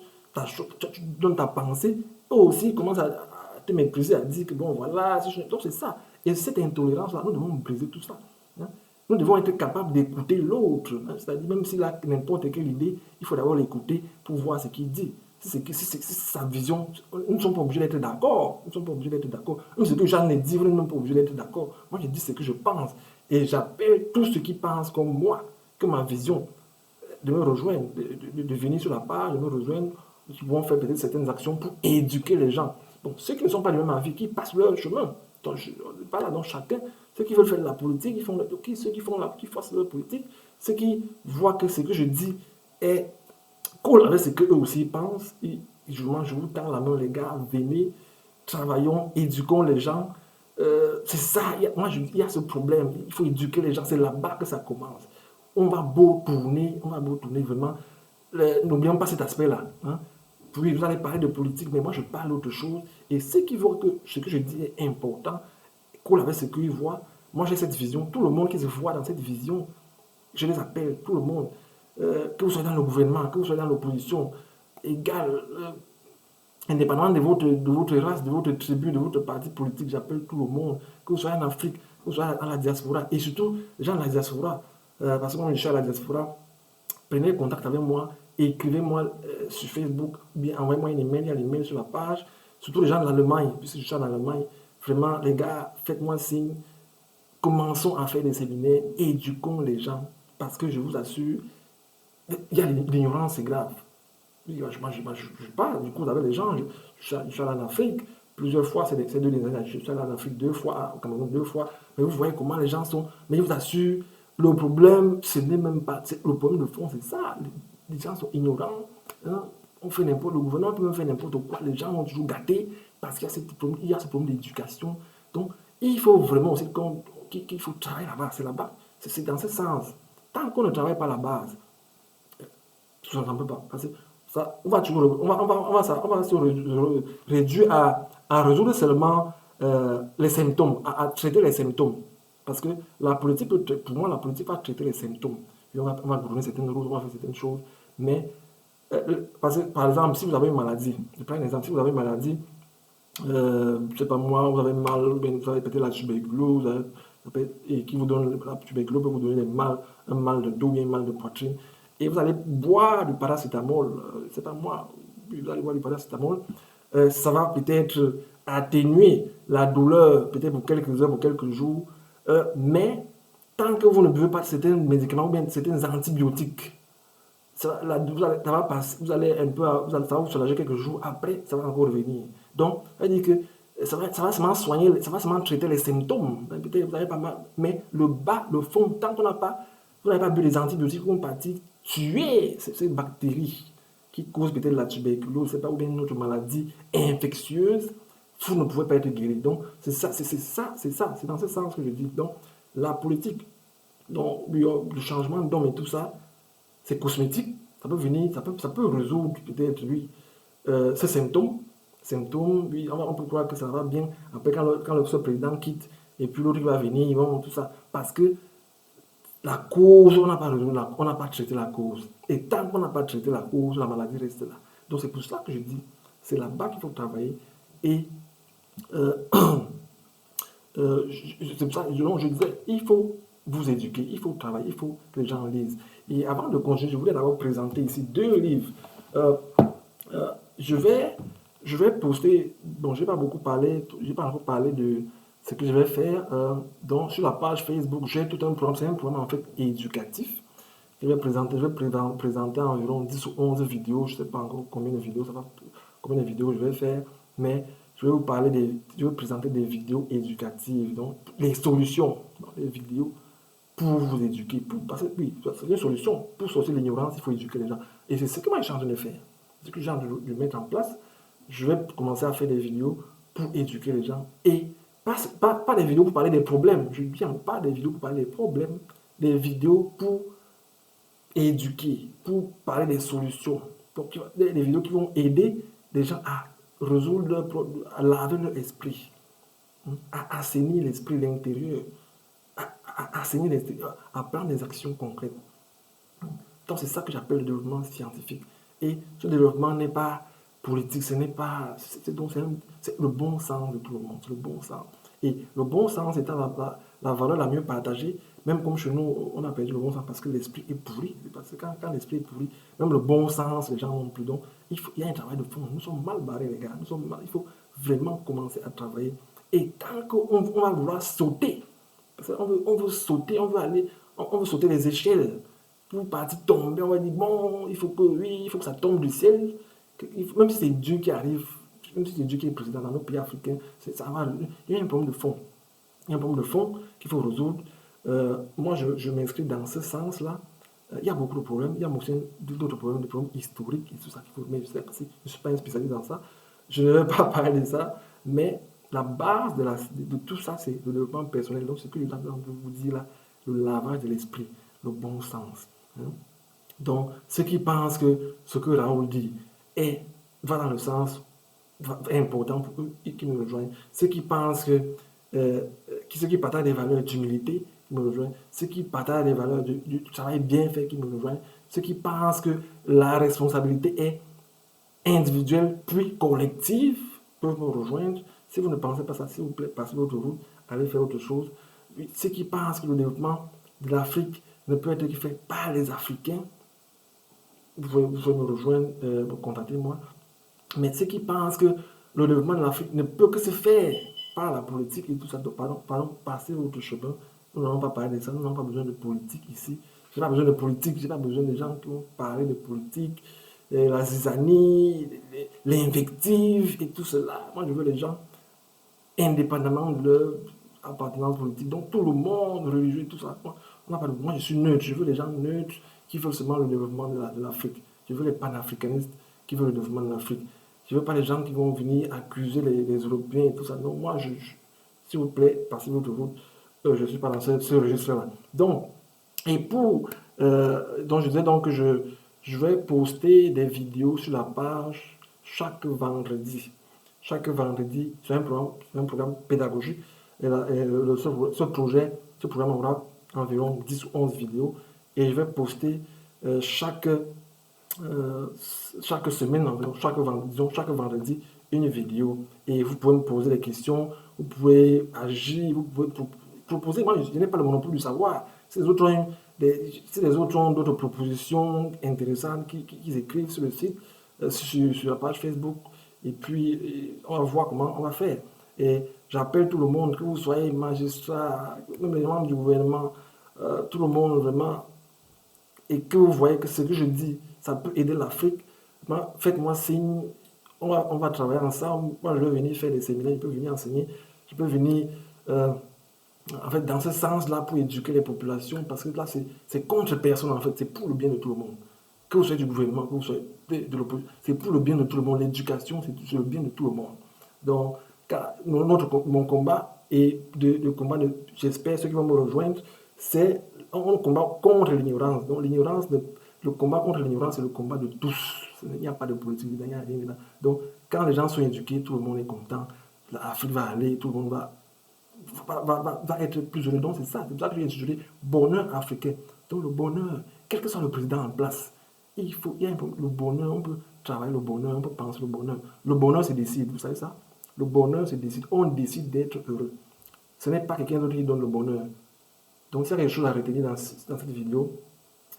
tu donnes ta pensée, eux aussi commencent à te mépriser, à dire que bon, voilà, donc c'est ça. Et cette intolérance-là, nous devons briser tout ça. Hein. Nous devons être capables d'écouter l'autre. Hein. C'est-à-dire, même s'il a n'importe quelle idée, il faut d'abord l'écouter pour voir ce qu'il dit. Si sa vision, nous ne sommes pas obligés d'être d'accord. Nous ne sommes pas obligés d'être d'accord. Même ce que Jeanne dit, vous n'êtes même pas obligés d'être d'accord. Moi, je dis ce que je pense. Et j'appelle tous ceux qui pensent comme moi, que ma vision, de me rejoindre, de venir sur la page, de me rejoindre, qui vont faire peut-être certaines actions pour éduquer les gens. Donc, ceux qui ne sont pas du même avis, qui passent leur chemin. Donc, je ne pas là, donc chacun, ceux qui veulent faire de la politique, ceux qui fassent leur politique, ceux qui voient que ce que je dis est cool avec ce qu'eux aussi pensent, je vous tends la main, les gars, venez, travaillons, éduquons les gens. C'est ça, il y a ce problème, il faut éduquer les gens, c'est là-bas que ça commence. On va beau tourner vraiment. N'oublions pas cet aspect-là. Hein. Oui, vous allez parler de politique, mais moi je parle d'autre chose. Et ceux qui voient que ce que je dis est important, cool avec ce qu'ils voient, moi j'ai cette vision. Tout le monde qui se voit dans cette vision, je les appelle, tout le monde. Que vous soyez dans le gouvernement, que vous soyez dans l'opposition, égal, indépendamment de votre race, de votre tribu, de votre parti politique, j'appelle tout le monde. Que vous soyez en Afrique, que vous soyez à la diaspora, et surtout les gens de la diaspora, parce que moi je suis à la diaspora, prenez contact avec moi, écrivez-moi sur Facebook, bien envoyez-moi une email, il y a l'email sur la page, surtout les gens de l'Allemagne, puisque je suis en Allemagne, vraiment les gars, faites-moi signe, commençons à faire des séminaires, éduquons les gens, parce que je vous assure, il y a l'ignorance, c'est grave. Je parle du coup avec les gens, je suis allé en Afrique plusieurs fois, c'est 2 années, je suis allé en Afrique 2 fois, au Cameroun 2 fois, mais vous voyez comment les gens sont, mais je vous assure, le problème, ce n'est même pas, le problème de fond, c'est ça, les gens sont ignorants, hein, on fait n'importe, le gouvernement peut même faire n'importe quoi, les gens vont toujours gâter, parce qu'il y a ce problème d'éducation, donc il faut vraiment aussi qu'il faut travailler là-bas, c'est là-bas, c'est dans ce sens, tant qu'on ne travaille pas la base, ça n'en peut pas. Parce que ça, on va se réduire à résoudre seulement les symptômes, à traiter les symptômes. Parce que la politique, pour moi, la politique va traiter les symptômes. Et on va donner certaines routes, on va faire certaines choses. Mais, parce que, par exemple, si vous avez une maladie, je prends un exemple, si vous avez une maladie, je ne sais pas moi, vous avez mal, vous avez peut-être la tuberculose, et qui vous donne la tuberculose peut vous donner un mal de dos, un mal de poitrine, et vous allez boire du paracétamol, c'est pas moi, vous allez boire du paracétamol, ça va peut-être atténuer la douleur, peut-être pour quelques heures, pour quelques jours, mais tant que vous ne buvez pas certains médicaments ou bien certains antibiotiques, ça va passer, vous allez un peu, ça va vous soulager quelques jours, après, ça va encore revenir. Donc, ça veut dire que ça va seulement soigner, ça va seulement traiter les symptômes. Peut-être vous avez pas mal, mais le bas, le fond, tant qu'on n'a pas, vous n'avez pas bu les antibiotiques pour partie tuer ces bactéries qui causent peut-être la tuberculose, c'est pas, ou bien une autre maladie infectieuse, vous ne pouvez pas être guéri. Donc, c'est ça, c'est dans ce sens que je dis. Donc, la politique, donc, le changement d'homme et tout ça, c'est cosmétique, ça peut venir, ça peut résoudre peut-être, oui, ces symptômes, oui, on peut croire que ça va bien. Après, quand le président quitte, et puis l'autre va venir, ils vont tout ça. Parce que la cause, on n'a pas résolu, on n'a pas traité la cause. Et tant qu'on n'a pas traité la cause, la maladie reste là. Donc c'est pour ça que je dis, c'est là-bas qu'il faut travailler. Et euh, c'est pour ça que je disais, il faut vous éduquer, il faut travailler, il faut que les gens lisent. Et avant de continuer, je voulais d'abord présenter ici 2 livres. Euh, euh, je vais poster, bon, je n'ai pas beaucoup parlé, j'ai pas encore parlé de ce que je vais faire. Donc, sur la page Facebook, j'ai tout un programme, c'est un programme en fait éducatif. Je vais présenter environ 10 ou 11 vidéos, je ne sais pas encore combien de vidéos ça va, combien de vidéos je vais faire, mais je vais vous parler je vais présenter des vidéos éducatives, donc les solutions dans les vidéos pour vous éduquer, parce que oui, c'est une solution. Pour sortir de l'ignorance, il faut éduquer les gens. Et c'est ce que moi, je suis en train de faire. C'est ce que j'ai en train de mettre en place. Je vais commencer à faire des vidéos pour éduquer les gens. Et pas des vidéos pour parler des problèmes. Je dis bien pas des vidéos pour parler des problèmes. Des vidéos pour éduquer, pour parler des solutions. Donc, des vidéos qui vont aider les gens à résoudre leurs problèmes, à laver leur esprit, à assainir l'esprit, l'intérieur, à assainir l'extérieur, à prendre des actions concrètes. Donc c'est ça que j'appelle le développement scientifique. Et ce développement n'est pas politique, ce n'est pas... C'est le bon sens de tout le monde, c'est le bon sens. Et le bon sens étant la valeur la mieux partagée, même comme chez nous, on a perdu le bon sens parce que l'esprit est pourri. Parce que quand l'esprit est pourri, même le bon sens, les gens n'ont plus. Donc, il y a un travail de fond. Nous sommes mal barrés, les gars. Il faut vraiment commencer à travailler. Et tant qu'on va vouloir sauter, parce qu'on veut sauter, on veut sauter les échelles pour partir tomber, on va dire, bon, il faut que ça tombe du ciel. Même si c'est Dieu qui arrive, même si c'est Dieu qui est président dans nos pays africains, il y a un problème de fond. Il y a un problème de fond qu'il faut résoudre. Moi, je m'inscris dans ce sens-là. Il y a beaucoup de problèmes. Il y a aussi d'autres problèmes, des problèmes historiques et tout ça qu'il faut. Mais je sais pas si je ne suis pas un spécialiste dans ça. Je ne vais pas parler de ça. Mais la base de tout ça, c'est le développement personnel. Donc, ce que je suis en train de vous dire là, le lavage de l'esprit, le bon sens. Hein. Donc, ceux qui pensent que ce que Raoul dit va dans le sens important pour eux, qui me rejoignent. Ceux qui pensent ceux qui partagent des valeurs d'humilité, qui me rejoignent. Ceux qui partagent des valeurs du travail bien fait, qui me rejoignent. Ceux qui pensent que la responsabilité est individuelle puis collective, peuvent me rejoindre. Si vous ne pensez pas ça, s'il vous plaît, passez votre route, allez faire autre chose. Ceux qui pensent que le développement de l'Afrique ne peut être fait par les Africains, vous pouvez me rejoindre, me contacter moi. Mais ceux qui pensent que le développement de l'Afrique ne peut que se faire par la politique et tout ça, pardon, passer votre chemin. Nous n'allons pas parler de ça, nous n'avons pas besoin de politique ici. Je n'ai pas besoin de politique, je n'ai pas besoin de gens qui vont parler de politique, la zizanie, l'invective et tout cela. Moi, je veux les gens indépendamment de leur appartenance politique. Donc, tout le monde, religieux, tout ça. Moi, je suis neutre. Je veux les gens neutres qui veulent seulement le développement de l'Afrique. Je veux les panafricanistes qui veulent le développement de l'Afrique. Je ne veux pas les gens qui vont venir accuser les Européens et tout ça. Non, moi, s'il vous plaît, passez votre route. Je ne suis pas dans ce registre-là. Donc, donc, je disais donc que je vais poster des vidéos sur la page chaque vendredi. Chaque vendredi, c'est un programme pédagogique. Ce programme aura environ 10 ou 11 vidéos. Et je vais poster chaque semaine, environ, chaque vendredi, une vidéo. Et vous pouvez me poser des questions, vous pouvez agir, vous pouvez proposer. Moi, je n'ai pas le monopole du savoir. Si les autres ont d'autres propositions intéressantes qu'ils écrivent sur le site, sur la page Facebook, et puis on va voir comment on va faire. Et j'appelle tout le monde, que vous soyez magistrat, même les membres du gouvernement, tout le monde vraiment, et que vous voyez que ce que je dis, ça peut aider l'Afrique, faites-moi signe, on va travailler ensemble. Moi, je vais venir faire des séminaires, je peux venir enseigner, je peux venir en fait, dans ce sens-là, pour éduquer les populations, parce que là, c'est contre personne, en fait, c'est pour le bien de tout le monde. Que vous soyez du gouvernement, que vous soyez de l'opposition, c'est pour le bien de tout le monde. L'éducation, c'est le bien de tout le monde. Donc, mon combat, et j'espère, ceux qui vont me rejoindre, c'est un combat contre l'ignorance. Donc, le combat contre l'ignorance, c'est le combat de tous. Il n'y a pas de politique, il n'y a rien dedans. Donc, quand les gens sont éduqués, tout le monde est content. L'Afrique va aller, tout le monde va être plus heureux. Donc, c'est pour ça que j'ai intitulé Bonheur africain. Donc, le bonheur, quel que soit le président en place, il y a le bonheur, on peut travailler le bonheur, on peut penser le bonheur. Le bonheur se décide, vous savez ça? Le bonheur se décide, on décide d'être heureux. Ce n'est pas quelqu'un d'autre qui donne le bonheur. Donc, s'il y a quelque chose à retenir dans cette vidéo,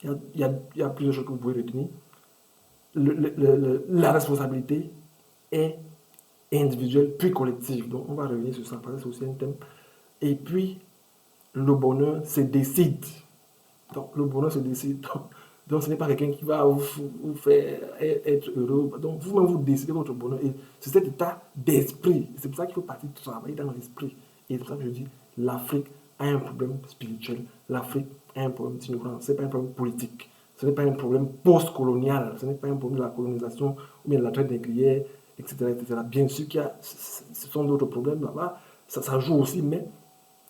il y a plusieurs choses que vous pouvez retenir. La responsabilité est individuelle puis collective. Donc, on va revenir sur ça, parce que c'est aussi un thème. Et puis, le bonheur se décide. Donc, le bonheur se décide. Donc, ce n'est pas quelqu'un qui va vous faire être heureux. Donc, vous-même, vous décidez votre bonheur. Et c'est cet état d'esprit. C'est pour ça qu'il faut partir travailler dans l'esprit. Et c'est pour ça que je dis, l'Afrique a un problème spirituel. L'Afrique a un problème d'ignorance. Ce n'est pas un problème politique. Ce n'est pas un problème post-colonial. Ce n'est pas un problème de la colonisation ou bien de la traite négrière, etc., etc. Bien sûr ce sont d'autres problèmes là-bas. Ça joue aussi, mais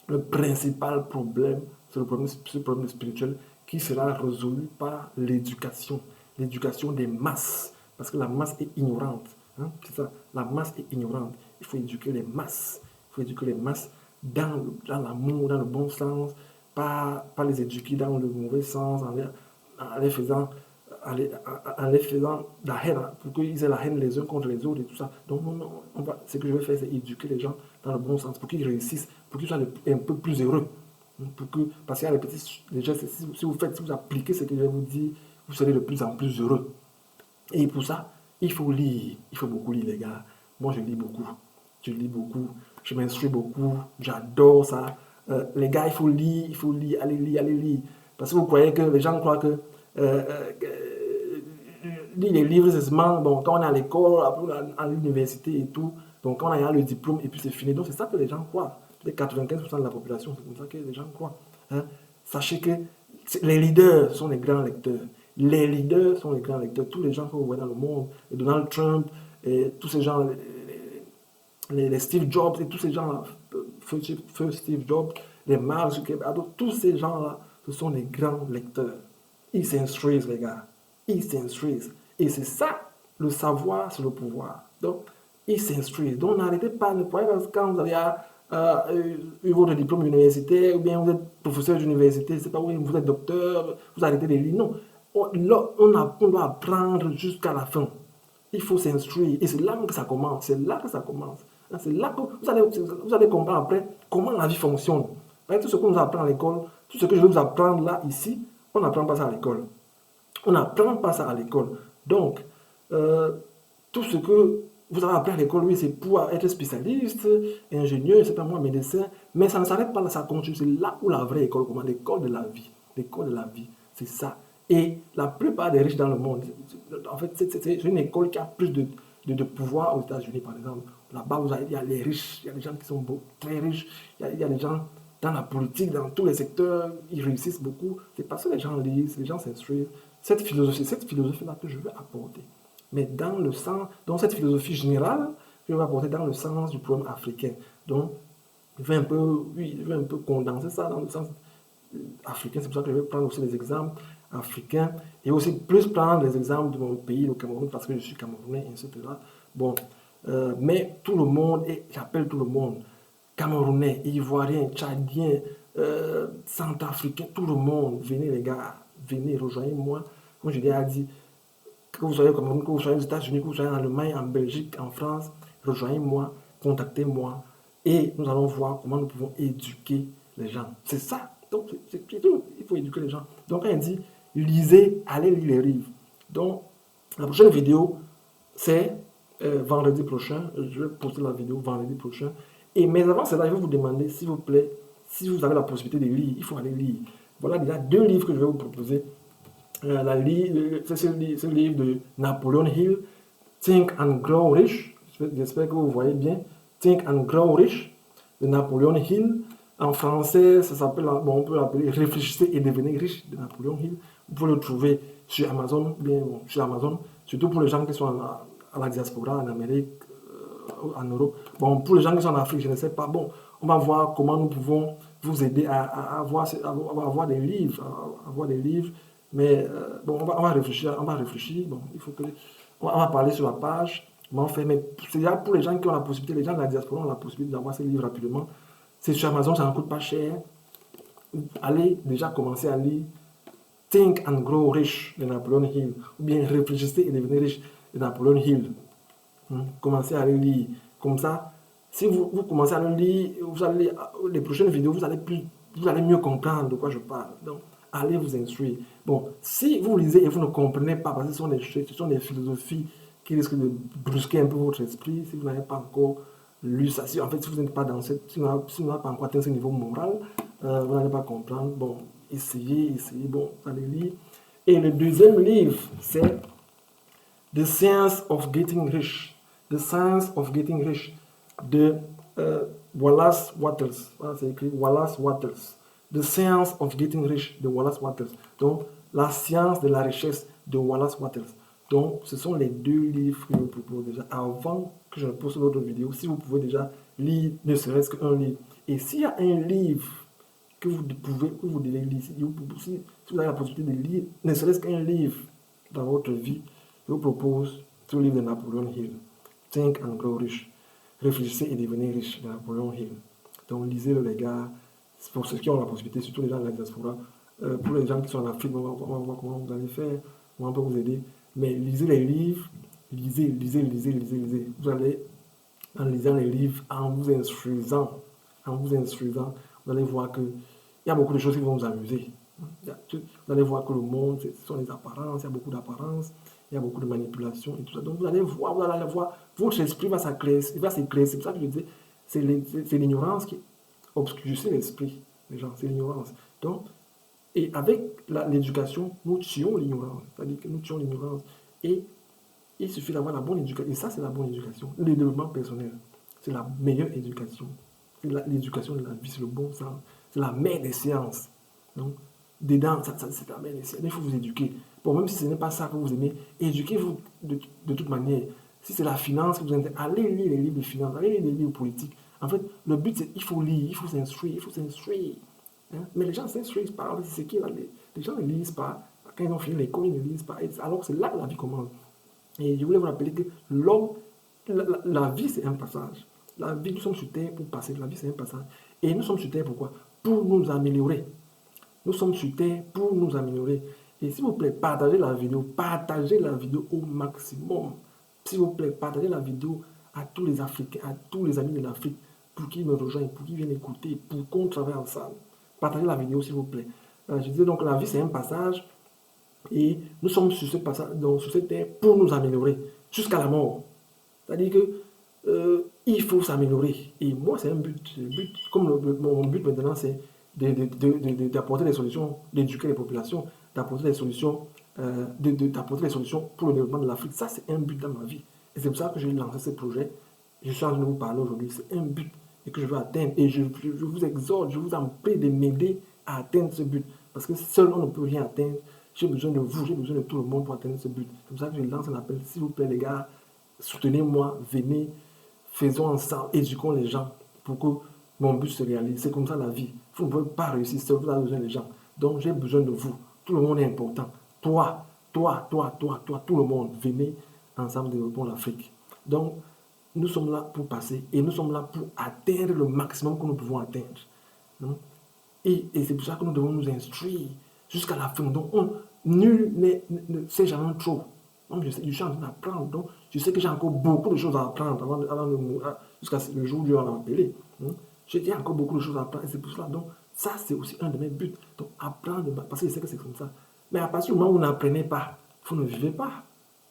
le principal problème, c'est le problème spirituel qui sera résolu par l'éducation des masses, parce que la masse est ignorante. Hein? C'est ça, la masse est ignorante. Il faut éduquer les masses. Il faut éduquer les masses dans l'amour, dans le bon sens, pas les éduquer dans le mauvais sens, en les faisant en les faisant la haine, pour qu'ils aient la haine les uns contre les autres et tout ça. Donc, ce que je vais faire, c'est éduquer les gens dans le bon sens, pour qu'ils réussissent, pour qu'ils soient un peu plus heureux. Parce qu'il y a les petits gestes, si vous appliquez ce que je vais vous dire, vous serez de plus en plus heureux. Et pour ça, il faut lire. Il faut beaucoup lire, les gars. Moi, je lis beaucoup. Je lis beaucoup. Je m'instruis beaucoup. J'adore ça. Les gars, il faut lire. Il faut lire. Allez lire, allez lire. Parce que vous croyez que les gens croient que lire les livres, c'est seulement bon, quand on est à l'école, à l'université et tout. Donc, quand on a le diplôme et puis c'est fini. Donc, c'est ça que les gens croient. 95% de la population, c'est comme ça que les gens croient. Hein? Sachez que les leaders sont les grands lecteurs. Les leaders sont les grands lecteurs. Tous les gens que vous voyez dans le monde, Donald Trump, et tous ces gens, les Steve Jobs, et tous ces gens-là, feu Steve Jobs, les Mark Zuckerberg, tous ces gens-là, ce sont les grands lecteurs. Ils s'instruisent, les gars. Ils s'instruisent. Et c'est ça, le savoir, c'est le pouvoir. Donc, ils s'instruisent. Donc, n'arrêtez pas, ne croyez pas que quand vous avez eu votre diplôme universitaire, ou bien vous êtes professeur d'université, c'est pas où vous êtes docteur, vous arrêtez de lire. Non, on doit apprendre jusqu'à la fin. Il faut s'instruire. Et c'est là que ça commence. C'est là que ça commence. C'est là que vous allez comprendre après comment la vie fonctionne. Tout ce qu'on nous apprend à l'école, tout ce que je vais vous apprendre là, ici, on n'apprend pas ça à l'école. On n'apprend pas ça à l'école. Donc, tout ce que vous avez appris à l'école, oui, c'est pour être spécialiste, ingénieur, c'est pas moi, médecin, mais ça ne s'arrête pas là, ça continue. C'est là où la vraie école commence, l'école de la vie. L'école de la vie, c'est ça. Et la plupart des riches dans le monde, en fait, c'est une école qui a plus de pouvoir aux États-Unis, par exemple. Là-bas, il y a les riches, il y a des gens qui sont très riches, il y a des gens dans la politique, dans tous les secteurs, ils réussissent beaucoup. C'est parce que les gens lisent, les gens s'instruisent. Cette philosophie-là que je veux apporter. Mais dans le sens, dans cette philosophie générale, je vais apporter dans le sens du problème africain. Donc, je vais un peu condenser ça dans le sens africain. C'est pour ça que je vais prendre aussi des exemples africains et aussi plus prendre les exemples de mon pays, le Cameroun, parce que je suis camerounais, etc. Bon, mais tout le monde, et j'appelle tout le monde, Camerounais, Ivoiriens, Tchadiens, Centrafricains, tout le monde, venez les gars, venez, rejoignez-moi. Comme je l'ai dit, que vous soyez au Cameroun, que vous soyez aux États-Unis, que vous soyez en Allemagne, en Belgique, en France, rejoignez-moi, contactez-moi et nous allons voir comment nous pouvons éduquer les gens. C'est ça. Donc, il faut éduquer les gens. Donc, quand il dit lisez, allez lire les livres. Donc, la prochaine vidéo, c'est vendredi prochain. Je vais poster la vidéo vendredi prochain. Mais avant cela, je vais vous demander, s'il vous plaît, si vous avez la possibilité de lire, il faut aller lire. Voilà déjà 2 livres que je vais vous proposer. C'est le livre de Napoleon Hill, Think and Grow Rich. J'espère que vous voyez bien. Think and Grow Rich de Napoleon Hill. En français, ça s'appelle, bon, on peut l'appeler Réfléchissez et devenez riche de Napoleon Hill. Vous pouvez le trouver sur Amazon, sur Amazon, surtout pour les gens qui sont à la diaspora, en Amérique, en Europe. Bon, pour les gens qui sont en Afrique, je ne sais pas. Bon, on va voir comment nous pouvons vous aider à avoir des livres, Mais bon, on va réfléchir. Bon, il faut que on va parler sur la page. Comment faire. Mais c'est là pour les gens qui ont la possibilité, les gens de la diaspora ont la possibilité d'avoir ces livres rapidement. C'est sur Amazon, ça ne coûte pas cher. Allez déjà commencer à lire Think and Grow Rich de Napoleon Hill, ou bien Réfléchissez et devenez riche de Napoleon Hill. Commencez à le lire. Comme ça, si vous commencez à le lire, les prochaines vidéos, vous allez mieux comprendre de quoi je parle. Donc, allez vous instruire. Bon, si vous lisez et vous ne comprenez pas, parce que ce sont des philosophies qui risquent de brusquer un peu votre esprit, si vous n'avez pas encore lu ça, en fait, si vous n'êtes pas dans si vous n'avez pas encore atteint ce niveau moral, vous n'allez pas comprendre. Bon, essayez, bon, vous allez lire. Et le deuxième livre, c'est The Science of Getting Rich. The Science of Getting Rich de Wallace Wattles. Voilà, c'est écrit Wallace Wattles. The Science of Getting Rich de Wallace Wattles. Donc, la science de la richesse de Wallace Wattles. Donc, ce sont les 2 livres que je vous propose déjà. Avant que je ne poste d'autres vidéos, si vous pouvez déjà lire ne serait-ce qu'un livre. Et s'il y a un livre que vous devez lire, si vous avez la possibilité de lire ne serait-ce qu'un livre dans votre vie, je vous propose le livre de Napoleon Hill, Think and Grow Rich. Réfléchissez et devenez riche de Napoleon Hill. Donc, lisez-le, les gars. C'est pour ceux qui ont la possibilité, surtout les gens de la diaspora. Pour les gens qui sont en Afrique, on va voir comment vous allez faire. moi, on peut vous aider. Mais lisez les livres, lisez. Vous allez, en lisant les livres, en vous instruisant, vous allez voir que il y a beaucoup de choses qui vont vous amuser. Vous allez voir que le monde, ce sont les apparences, il y a beaucoup d'apparences, il y a beaucoup de manipulations et tout ça. Donc vous allez voir, votre esprit va s'éclaircir. C'est pour ça que je dis, c'est l'ignorance qui obscurcit l'esprit des gens, c'est l'ignorance. Donc, et avec l'éducation, nous tuons l'ignorance. C'est-à-dire que nous tuons l'ignorance. Et il suffit d'avoir la bonne éducation. Et ça, c'est la bonne éducation. Le développement personnel, c'est la meilleure éducation. C'est l'éducation de la vie, c'est le bon sens. C'est la mère des sciences. Donc, dedans, c'est la mère des sciences. Il faut vous éduquer. Bon, même si ce n'est pas ça que vous aimez, éduquez-vous de toute manière. Si c'est la finance que vous intéresse, allez lire les livres de finance, allez lire les livres politiques. En fait, le but, c'est qu'il faut lire, il faut s'instruire. Hein? Mais les gens ne s'instruisent pas. C'est qui, les gens ne lisent pas. Quand ils ont fini l'école, ils ne lisent pas. Alors c'est là que la vie commence. Et je voulais vous rappeler que l'homme, la vie, c'est un passage. La vie, nous sommes sur Terre pour passer. La vie, c'est un passage. Et nous sommes sur Terre pourquoi? Pour nous améliorer. Nous sommes sur Terre pour nous améliorer. Et s'il vous plaît, partagez la vidéo au maximum. S'il vous plaît, partagez la vidéo à tous les Africains, à tous les amis de l'Afrique, pour qu'ils me rejoignent, pour qu'ils viennent écouter, pour qu'on travaille ensemble. Partagez la vidéo, s'il vous plaît. Je disais donc, la vie, c'est un passage. Et nous sommes sur ce passage, donc sur cette terre pour nous améliorer jusqu'à la mort. C'est-à-dire que il faut s'améliorer. Et moi, c'est un but. Comme mon but maintenant, c'est d'apporter des solutions, d'éduquer les populations, d'apporter des solutions, d'apporter des solutions pour le développement de l'Afrique. Ça, c'est un but dans ma vie. Et c'est pour ça que j'ai lancé ce projet. Je suis en train de vous parler aujourd'hui. C'est un but et que je veux atteindre. Et je vous exhorte, je vous en prie de m'aider à atteindre ce but. Parce que seul, on ne peut rien atteindre. J'ai besoin de vous, j'ai besoin de tout le monde pour atteindre ce but. C'est pour ça que je lance un appel. S'il vous plaît, les gars, soutenez-moi, venez, faisons ensemble, éduquons les gens pour que mon but se réalise. C'est comme ça la vie. Vous ne pouvez pas réussir seul, vous avez besoin des gens. Donc j'ai besoin de vous. Tout le monde est important. Toi, tout le monde, venez ensemble développons l'Afrique. Donc, nous sommes là pour passer et nous sommes là pour atteindre le maximum que nous pouvons atteindre. Non? Et c'est pour ça que nous devons nous instruire jusqu'à la fin. Donc, nul ne sait jamais trop. Donc, je suis en train d'apprendre. Donc, je sais que j'ai encore beaucoup de choses à apprendre avant de mourir, jusqu'à le jour où Dieu va m'appeler. J'ai encore beaucoup de choses à apprendre. Et c'est pour cela. Donc, ça, c'est aussi un de mes buts. Donc, apprendre, parce que je sais que c'est comme ça. Mais à partir du moment où vous n'apprenez pas, vous ne vivez pas.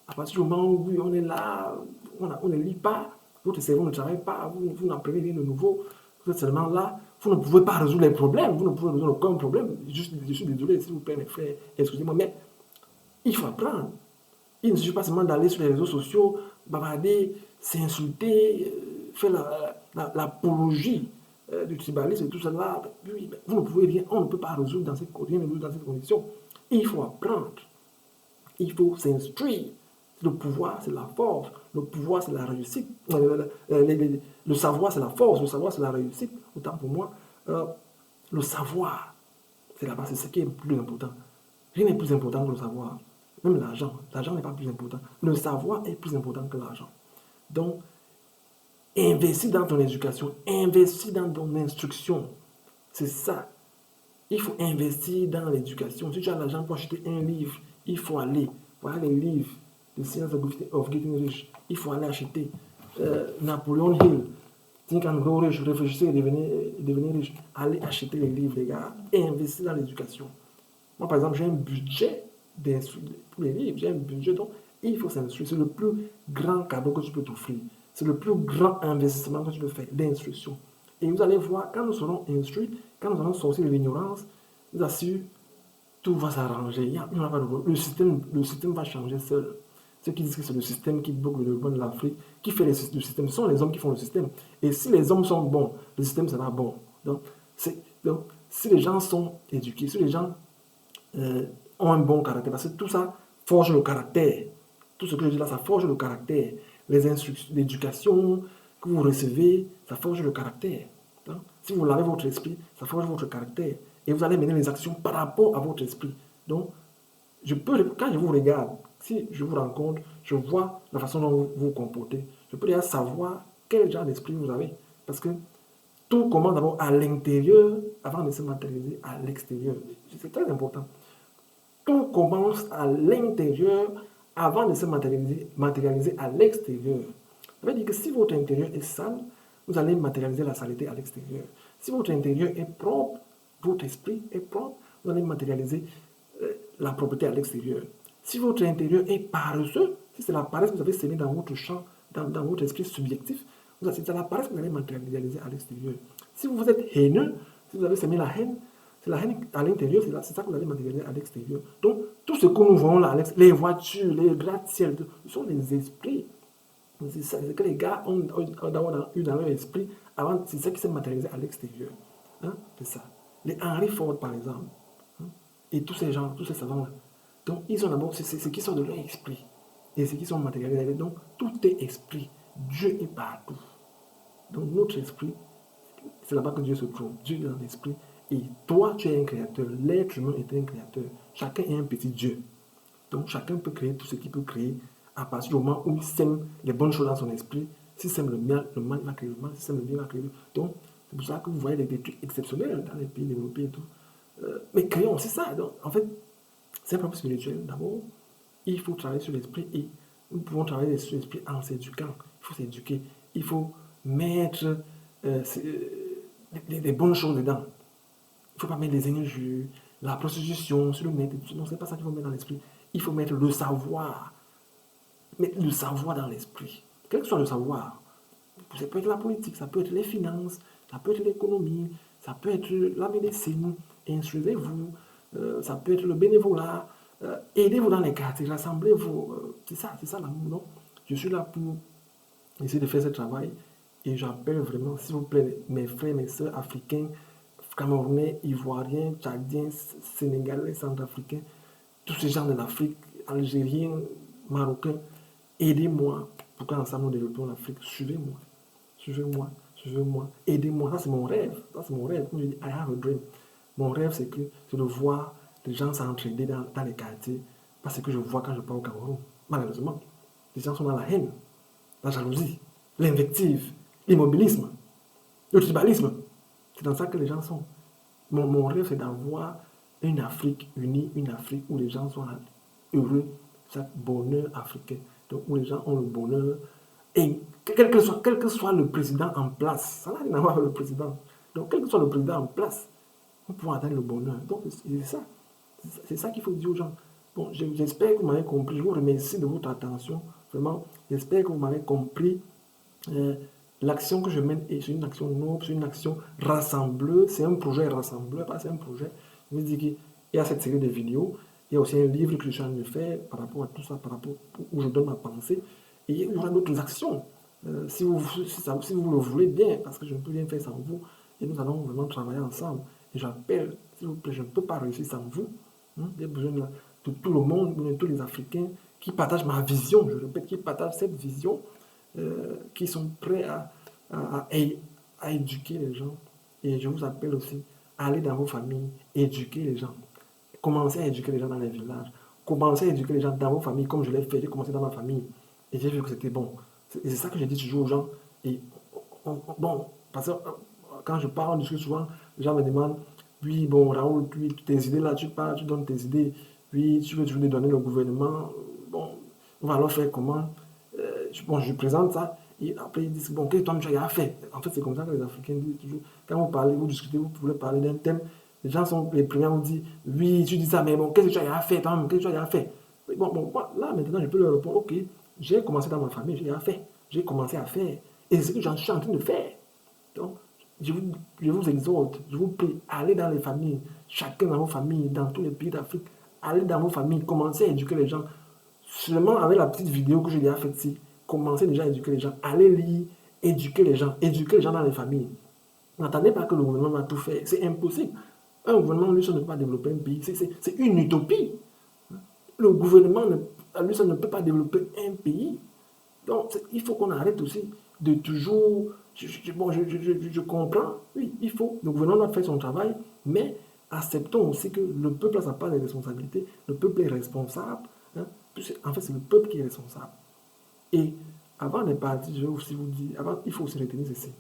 À partir du moment où oui, on est là, on ne lit pas, votre cerveau ne travaille pas, vous n'apprenez rien de nouveau, vous êtes seulement là, vous ne pouvez pas résoudre les problèmes, vous ne pouvez résoudre aucun problème. Je suis désolé, s'il vous plaît, mes frères, excusez-moi, mais il faut apprendre. Il ne suffit pas seulement d'aller sur les réseaux sociaux, bavarder, s'insulter, faire l'apologie du tribalisme et tout cela. Oui, vous ne pouvez rien, on ne peut pas résoudre dans cette condition. Il faut apprendre. Il faut s'instruire. Le pouvoir, c'est la force. Le pouvoir, c'est la réussite. Le savoir, c'est la force. Le savoir, c'est la réussite. Autant pour moi, le savoir, c'est la base. C'est ce qui est le plus important. Rien n'est plus important que le savoir. Même l'argent. L'argent n'est pas plus important. Le savoir est plus important que l'argent. Donc, investis dans ton éducation. Investis dans ton instruction. C'est ça. Il faut investir dans l'éducation. Si tu as l'argent pour acheter un livre, il faut aller. Voilà les livres. The Science of Getting Rich. Il faut aller acheter. Napoleon Hill. Think and Grow Rich. Réfléchissez et devenir riche. Allez acheter les livres, les gars. Et investir dans l'éducation. Moi, par exemple, j'ai un budget pour les livres. J'ai un budget. Donc, il faut s'instruire. C'est le plus grand cadeau que tu peux t'offrir. C'est le plus grand investissement que tu peux faire. L'instruction. Et vous allez voir, quand nous serons instruits, quand nous allons sortir de l'ignorance, je vous assure, tout va s'arranger. Le système va changer seul. Ceux qui disent que c'est le système qui bloque le développement de l'Afrique, qui fait le système, ce sont les hommes qui font le système. Et si les hommes sont bons, le système sera bon. Donc si les gens sont éduqués, si les gens ont un bon caractère, parce que tout ça forge le caractère. Tout ce que je dis là, ça forge le caractère. Les instructions d'éducation que vous recevez, ça forge le caractère. Donc, si vous lavez votre esprit, ça forge votre caractère. Et vous allez mener les actions par rapport à votre esprit. Donc, quand je vous regarde, si je vous rencontre, je vois la façon dont vous vous comportez. Je peux déjà savoir quel genre d'esprit vous avez. Parce que tout commence d'abord à l'intérieur avant de se matérialiser à l'extérieur. C'est très important. tout commence à l'intérieur avant de se matérialiser à l'extérieur. Ça veut dire que si votre intérieur est sale, vous allez matérialiser la saleté à l'extérieur. Si votre intérieur est propre, votre esprit est propre, vous allez matérialiser la propreté à l'extérieur. Si votre intérieur est paresseux, si c'est la paresse que vous avez semée dans votre champ, dans votre esprit subjectif, c'est la paresse que vous allez matérialiser à l'extérieur. Si vous êtes haineux, si vous avez semé la haine, c'est la haine à l'intérieur, c'est ça que vous allez matérialiser à l'extérieur. Donc, tout ce que nous voyons là, les voitures, les gratte-ciel, ce sont des esprits. C'est que les gars ont eu dans leur esprit avant, c'est ça qui s'est matérialisé à l'extérieur. Hein? C'est ça. Les Henry Ford, par exemple, hein? Et tous ces gens, tous ces savants-là. Donc, ils ont d'abord, c'est ce qui sort de leur esprit. Et ce qui sont matérialisés. Donc, tout est esprit. Dieu est partout. Donc, notre esprit, c'est là-bas que Dieu se trouve. Dieu est dans l'esprit. Et toi, tu es un créateur. L'être humain est un créateur. Chacun est un petit Dieu. Donc, chacun peut créer tout ce qu'il peut créer à partir du moment où il sème les bonnes choses dans son esprit. S'il sème le mal va créer le mal. S'il sème le bien, il va créer le bien. Donc, c'est pour ça que vous voyez des trucs exceptionnels dans les pays développés et tout. Mais créons, c'est ça. Donc, en fait, c'est un problème spirituel. D'abord, il faut travailler sur l'esprit et nous pouvons travailler sur l'esprit en s'éduquant. Il faut s'éduquer. Il faut mettre des bonnes choses dedans. Il ne faut pas mettre des injures, la prostitution, sur le net. Non, ce n'est pas ça qu'il faut mettre dans l'esprit. Il faut mettre le savoir. Mettre le savoir dans l'esprit. Quel que soit le savoir. Ça peut être la politique, ça peut être les finances, ça peut être l'économie, ça peut être la médecine. Instruisez-vous. Ça peut être le bénévolat. Aidez-vous dans les quartiers, rassemblez-vous. C'est ça l'amour, non? Je suis là pour essayer de faire ce travail et j'appelle vraiment, s'il vous plaît, mes frères, mes soeurs africains, Camerounais, Ivoiriens, Tchadiens, Sénégalais, Centrafricains, tous ces gens de l'Afrique, Algériens, Marocains, aidez-moi pour qu'ensemble nous développions l'Afrique. Suivez-moi, suivez-moi, suivez-moi, aidez-moi. Ça, c'est mon rêve. Ça, c'est mon rêve. Comme je dis, I have a dream. Mon rêve, c'est de voir les gens s'entraider dans les quartiers. Parce que je vois quand je pars au Cameroun. Malheureusement, les gens sont dans la haine, la jalousie, l'invective, l'immobilisme, le tribalisme. C'est dans ça que les gens sont. Mon rêve, c'est d'avoir une Afrique unie, une Afrique où les gens sont heureux, chaque bonheur africain. Donc, où les gens ont le bonheur. Et quel que soit le président en place, ça n'a rien à voir avec le président. Donc, quel que soit le président en place, on pourra atteindre le bonheur. Donc, c'est ça. C'est ça qu'il faut dire aux gens. Bon, j'espère que vous m'avez compris. Je vous remercie de votre attention. Vraiment, j'espère que vous m'avez compris. L'action que je mène est une action noble, c'est une action rassembleuse, c'est un projet rassembleur, pas c'est un projet. Je veux dire qu'il y a cette série de vidéos, il y a aussi un livre que je suis en train de faire par rapport à tout ça, par rapport où je donne ma pensée. Et il y aura d'autres actions, si vous le voulez bien, parce que je ne peux rien faire sans vous, et nous allons vraiment travailler ensemble. Et j'appelle, s'il vous plaît, je ne peux pas réussir sans vous. Il y a besoin de tout le monde, de tous les Africains qui partagent ma vision, je répète, qui partagent cette vision. Qui sont prêts à éduquer les gens. Et je vous appelle aussi à aller dans vos familles, éduquer les gens. Commencez à éduquer les gens dans les villages. Commencez à éduquer les gens dans vos familles, comme je l'ai fait. J'ai commencé dans ma famille. Et j'ai vu que c'était bon. C'est ça que je dis toujours aux gens. Et bon, parce que quand je parle, on discute souvent, les gens me demandent, oui, bon, Raoul, tes idées là, tu parles, tu donnes tes idées. Oui, tu veux toujours donner le gouvernement. Bon, on va alors faire comment? Bon, je présente ça, et après ils disent, bon, qu'est-ce que tu as fait? En fait, c'est comme ça que les Africains disent toujours. Quand vous parlez, vous discutez, vous pouvez parler d'un thème, les gens sont les premiers à vous dire, oui, tu dis ça, mais bon, qu'est-ce que tu as fait, toi-même, qu'est-ce que tu as fait? Bon, là, maintenant, je peux leur répondre, ok, j'ai commencé dans ma famille, j'ai fait, j'ai commencé à faire, et c'est ce que j'en suis en train de faire. Donc, je vous exhorte, je vous prie, allez dans les familles, chacun dans vos familles, dans tous les pays d'Afrique, allez dans vos familles, commencez à éduquer les gens. Seulement avec la petite vidéo que j'ai déjà faite ici, commencez déjà à éduquer les gens. Allez lire, éduquer les gens dans les familles. N'attendez pas que le gouvernement va tout faire. C'est impossible. Un gouvernement, lui seul, ne peut pas développer un pays. C'est une utopie. Le gouvernement, lui seul, ne peut pas développer un pays. Donc, il faut qu'on arrête aussi de toujours... je comprends. Oui, il faut. Le gouvernement doit faire son travail, mais acceptons aussi que le peuple a sa part de responsabilité. Le peuple est responsable. Hein. En fait, c'est le peuple qui est responsable. Et avant de partir, je vais aussi vous dire, il faut aussi retenir ceci.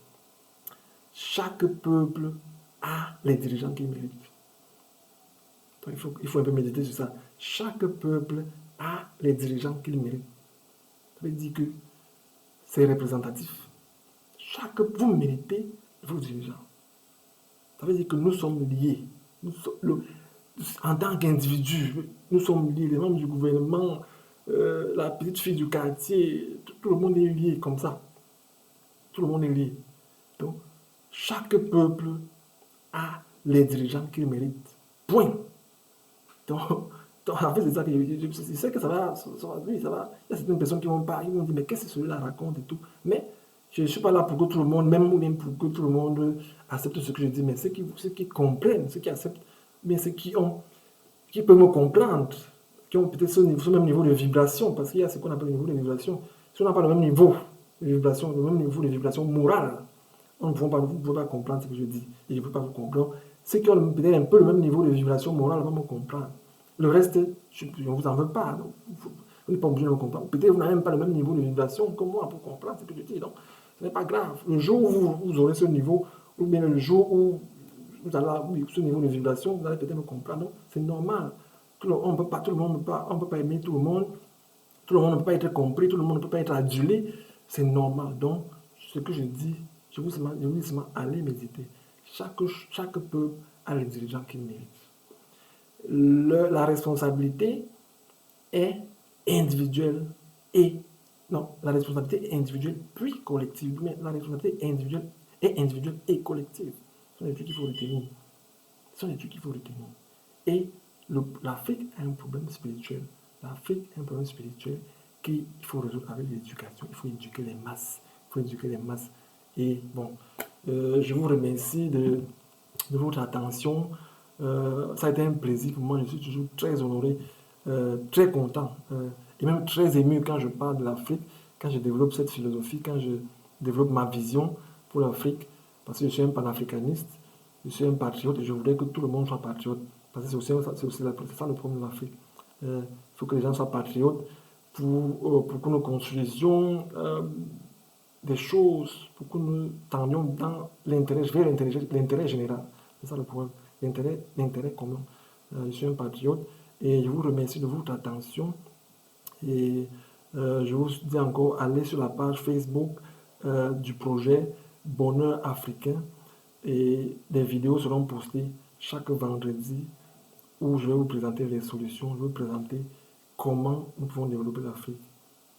Chaque peuple a les dirigeants qu'il mérite. Donc, il faut un peu méditer sur ça. chaque peuple a les dirigeants qu'il mérite. Ça veut dire que c'est représentatif. Vous méritez vos dirigeants. Ça veut dire que nous sommes liés. En tant qu'individus, nous sommes liés. Les membres du gouvernement, la petite fille du quartier, tout le monde est lié comme ça. Tout le monde est lié. Donc, chaque peuple a les dirigeants qu'il mérite. Point. Donc, en fait, c'est ça que je sais que ça va, oui, ça va. Il y a certaines personnes qui vont pas, ils vont dire, mais qu'est-ce que celui-là raconte et tout. Mais je ne suis pas là pour que tout le monde, même pour que tout le monde accepte ce que je dis, mais ceux qui comprennent, ceux qui acceptent, bien ceux qui peuvent me comprendre, qui ont peut-être ce même niveau de vibration, parce qu'il y a ce qu'on appelle le niveau de vibration. Si on n'a pas le même niveau de vibration, le même niveau de vibration morale, vous ne pouvez pas comprendre ce que je dis, et je ne peux pas vous comprendre. Ceux qui ont peut-être un peu le même niveau de vibration morale vont me comprendre. Le reste, je ne vous en veux pas. Donc, vous n'êtes pas obligé de me comprendre. Peut-être vous n'avez même pas le même niveau de vibration que moi pour comprendre ce que je dis. Donc, ce n'est pas grave. Le jour où vous aurez ce niveau, ou bien le jour où vous allez avoir ce niveau de vibration, vous allez peut-être me comprendre. Donc, c'est normal. Tout le monde ne peut pas aimer tout le monde. Tout le monde ne peut pas être compris. Tout le monde ne peut pas être adulé. C'est normal. Donc, ce que je dis, je vous dis seulement, allez méditer. Chaque peuple a les dirigeants qu'il mérite. La responsabilité est individuelle la responsabilité est individuelle puis collective. Mais la responsabilité individuelle est individuelle et collective. Ce sont des trucs qu'il faut retenir. Et l'Afrique a un problème spirituel. L'Afrique a un problème spirituel qu'il faut résoudre avec l'éducation. Il faut éduquer les masses. Et bon, je vous remercie de votre attention. Ça a été un plaisir pour moi. Je suis toujours très honoré, très content et même très ému quand je parle de l'Afrique, quand je développe cette philosophie, quand je développe ma vision pour l'Afrique, parce que je suis un panafricaniste, je suis un patriote et je voudrais que tout le monde soit patriote. Parce que c'est ça le problème de l'Afrique. Il faut que les gens soient patriotes pour que nous construisions des choses, pour que nous tendions dans vers l'intérêt général. C'est ça le problème, l'intérêt commun. Je suis un patriote et je vous remercie de votre attention. Et je vous dis encore, allez sur la page Facebook du projet Bonheur Africain et des vidéos seront postées chaque vendredi où je vais vous présenter les solutions, je vais vous présenter comment nous pouvons développer l'Afrique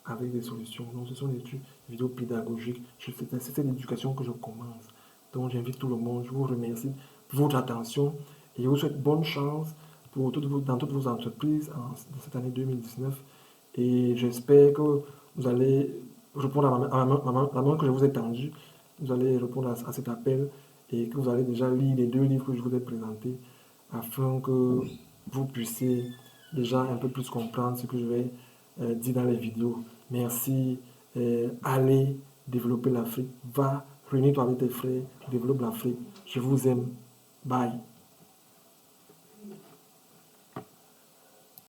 avec des solutions. Donc ce sont des vidéos pédagogiques, c'est l'éducation que je commence. Donc j'invite tout le monde, je vous remercie pour votre attention et je vous souhaite bonne chance dans toutes vos entreprises dans cette année 2019. Et j'espère que vous allez répondre à la main que je vous ai tendue. Vous allez répondre à cet appel et que vous allez déjà lire les 2 livres que je vous ai présentés afin que vous puissiez déjà un peu plus comprendre ce que je vais dire dans les vidéos. Merci. Allez développer l'Afrique. Va, réunis-toi avec tes frères, développe l'Afrique. Je vous aime. Bye.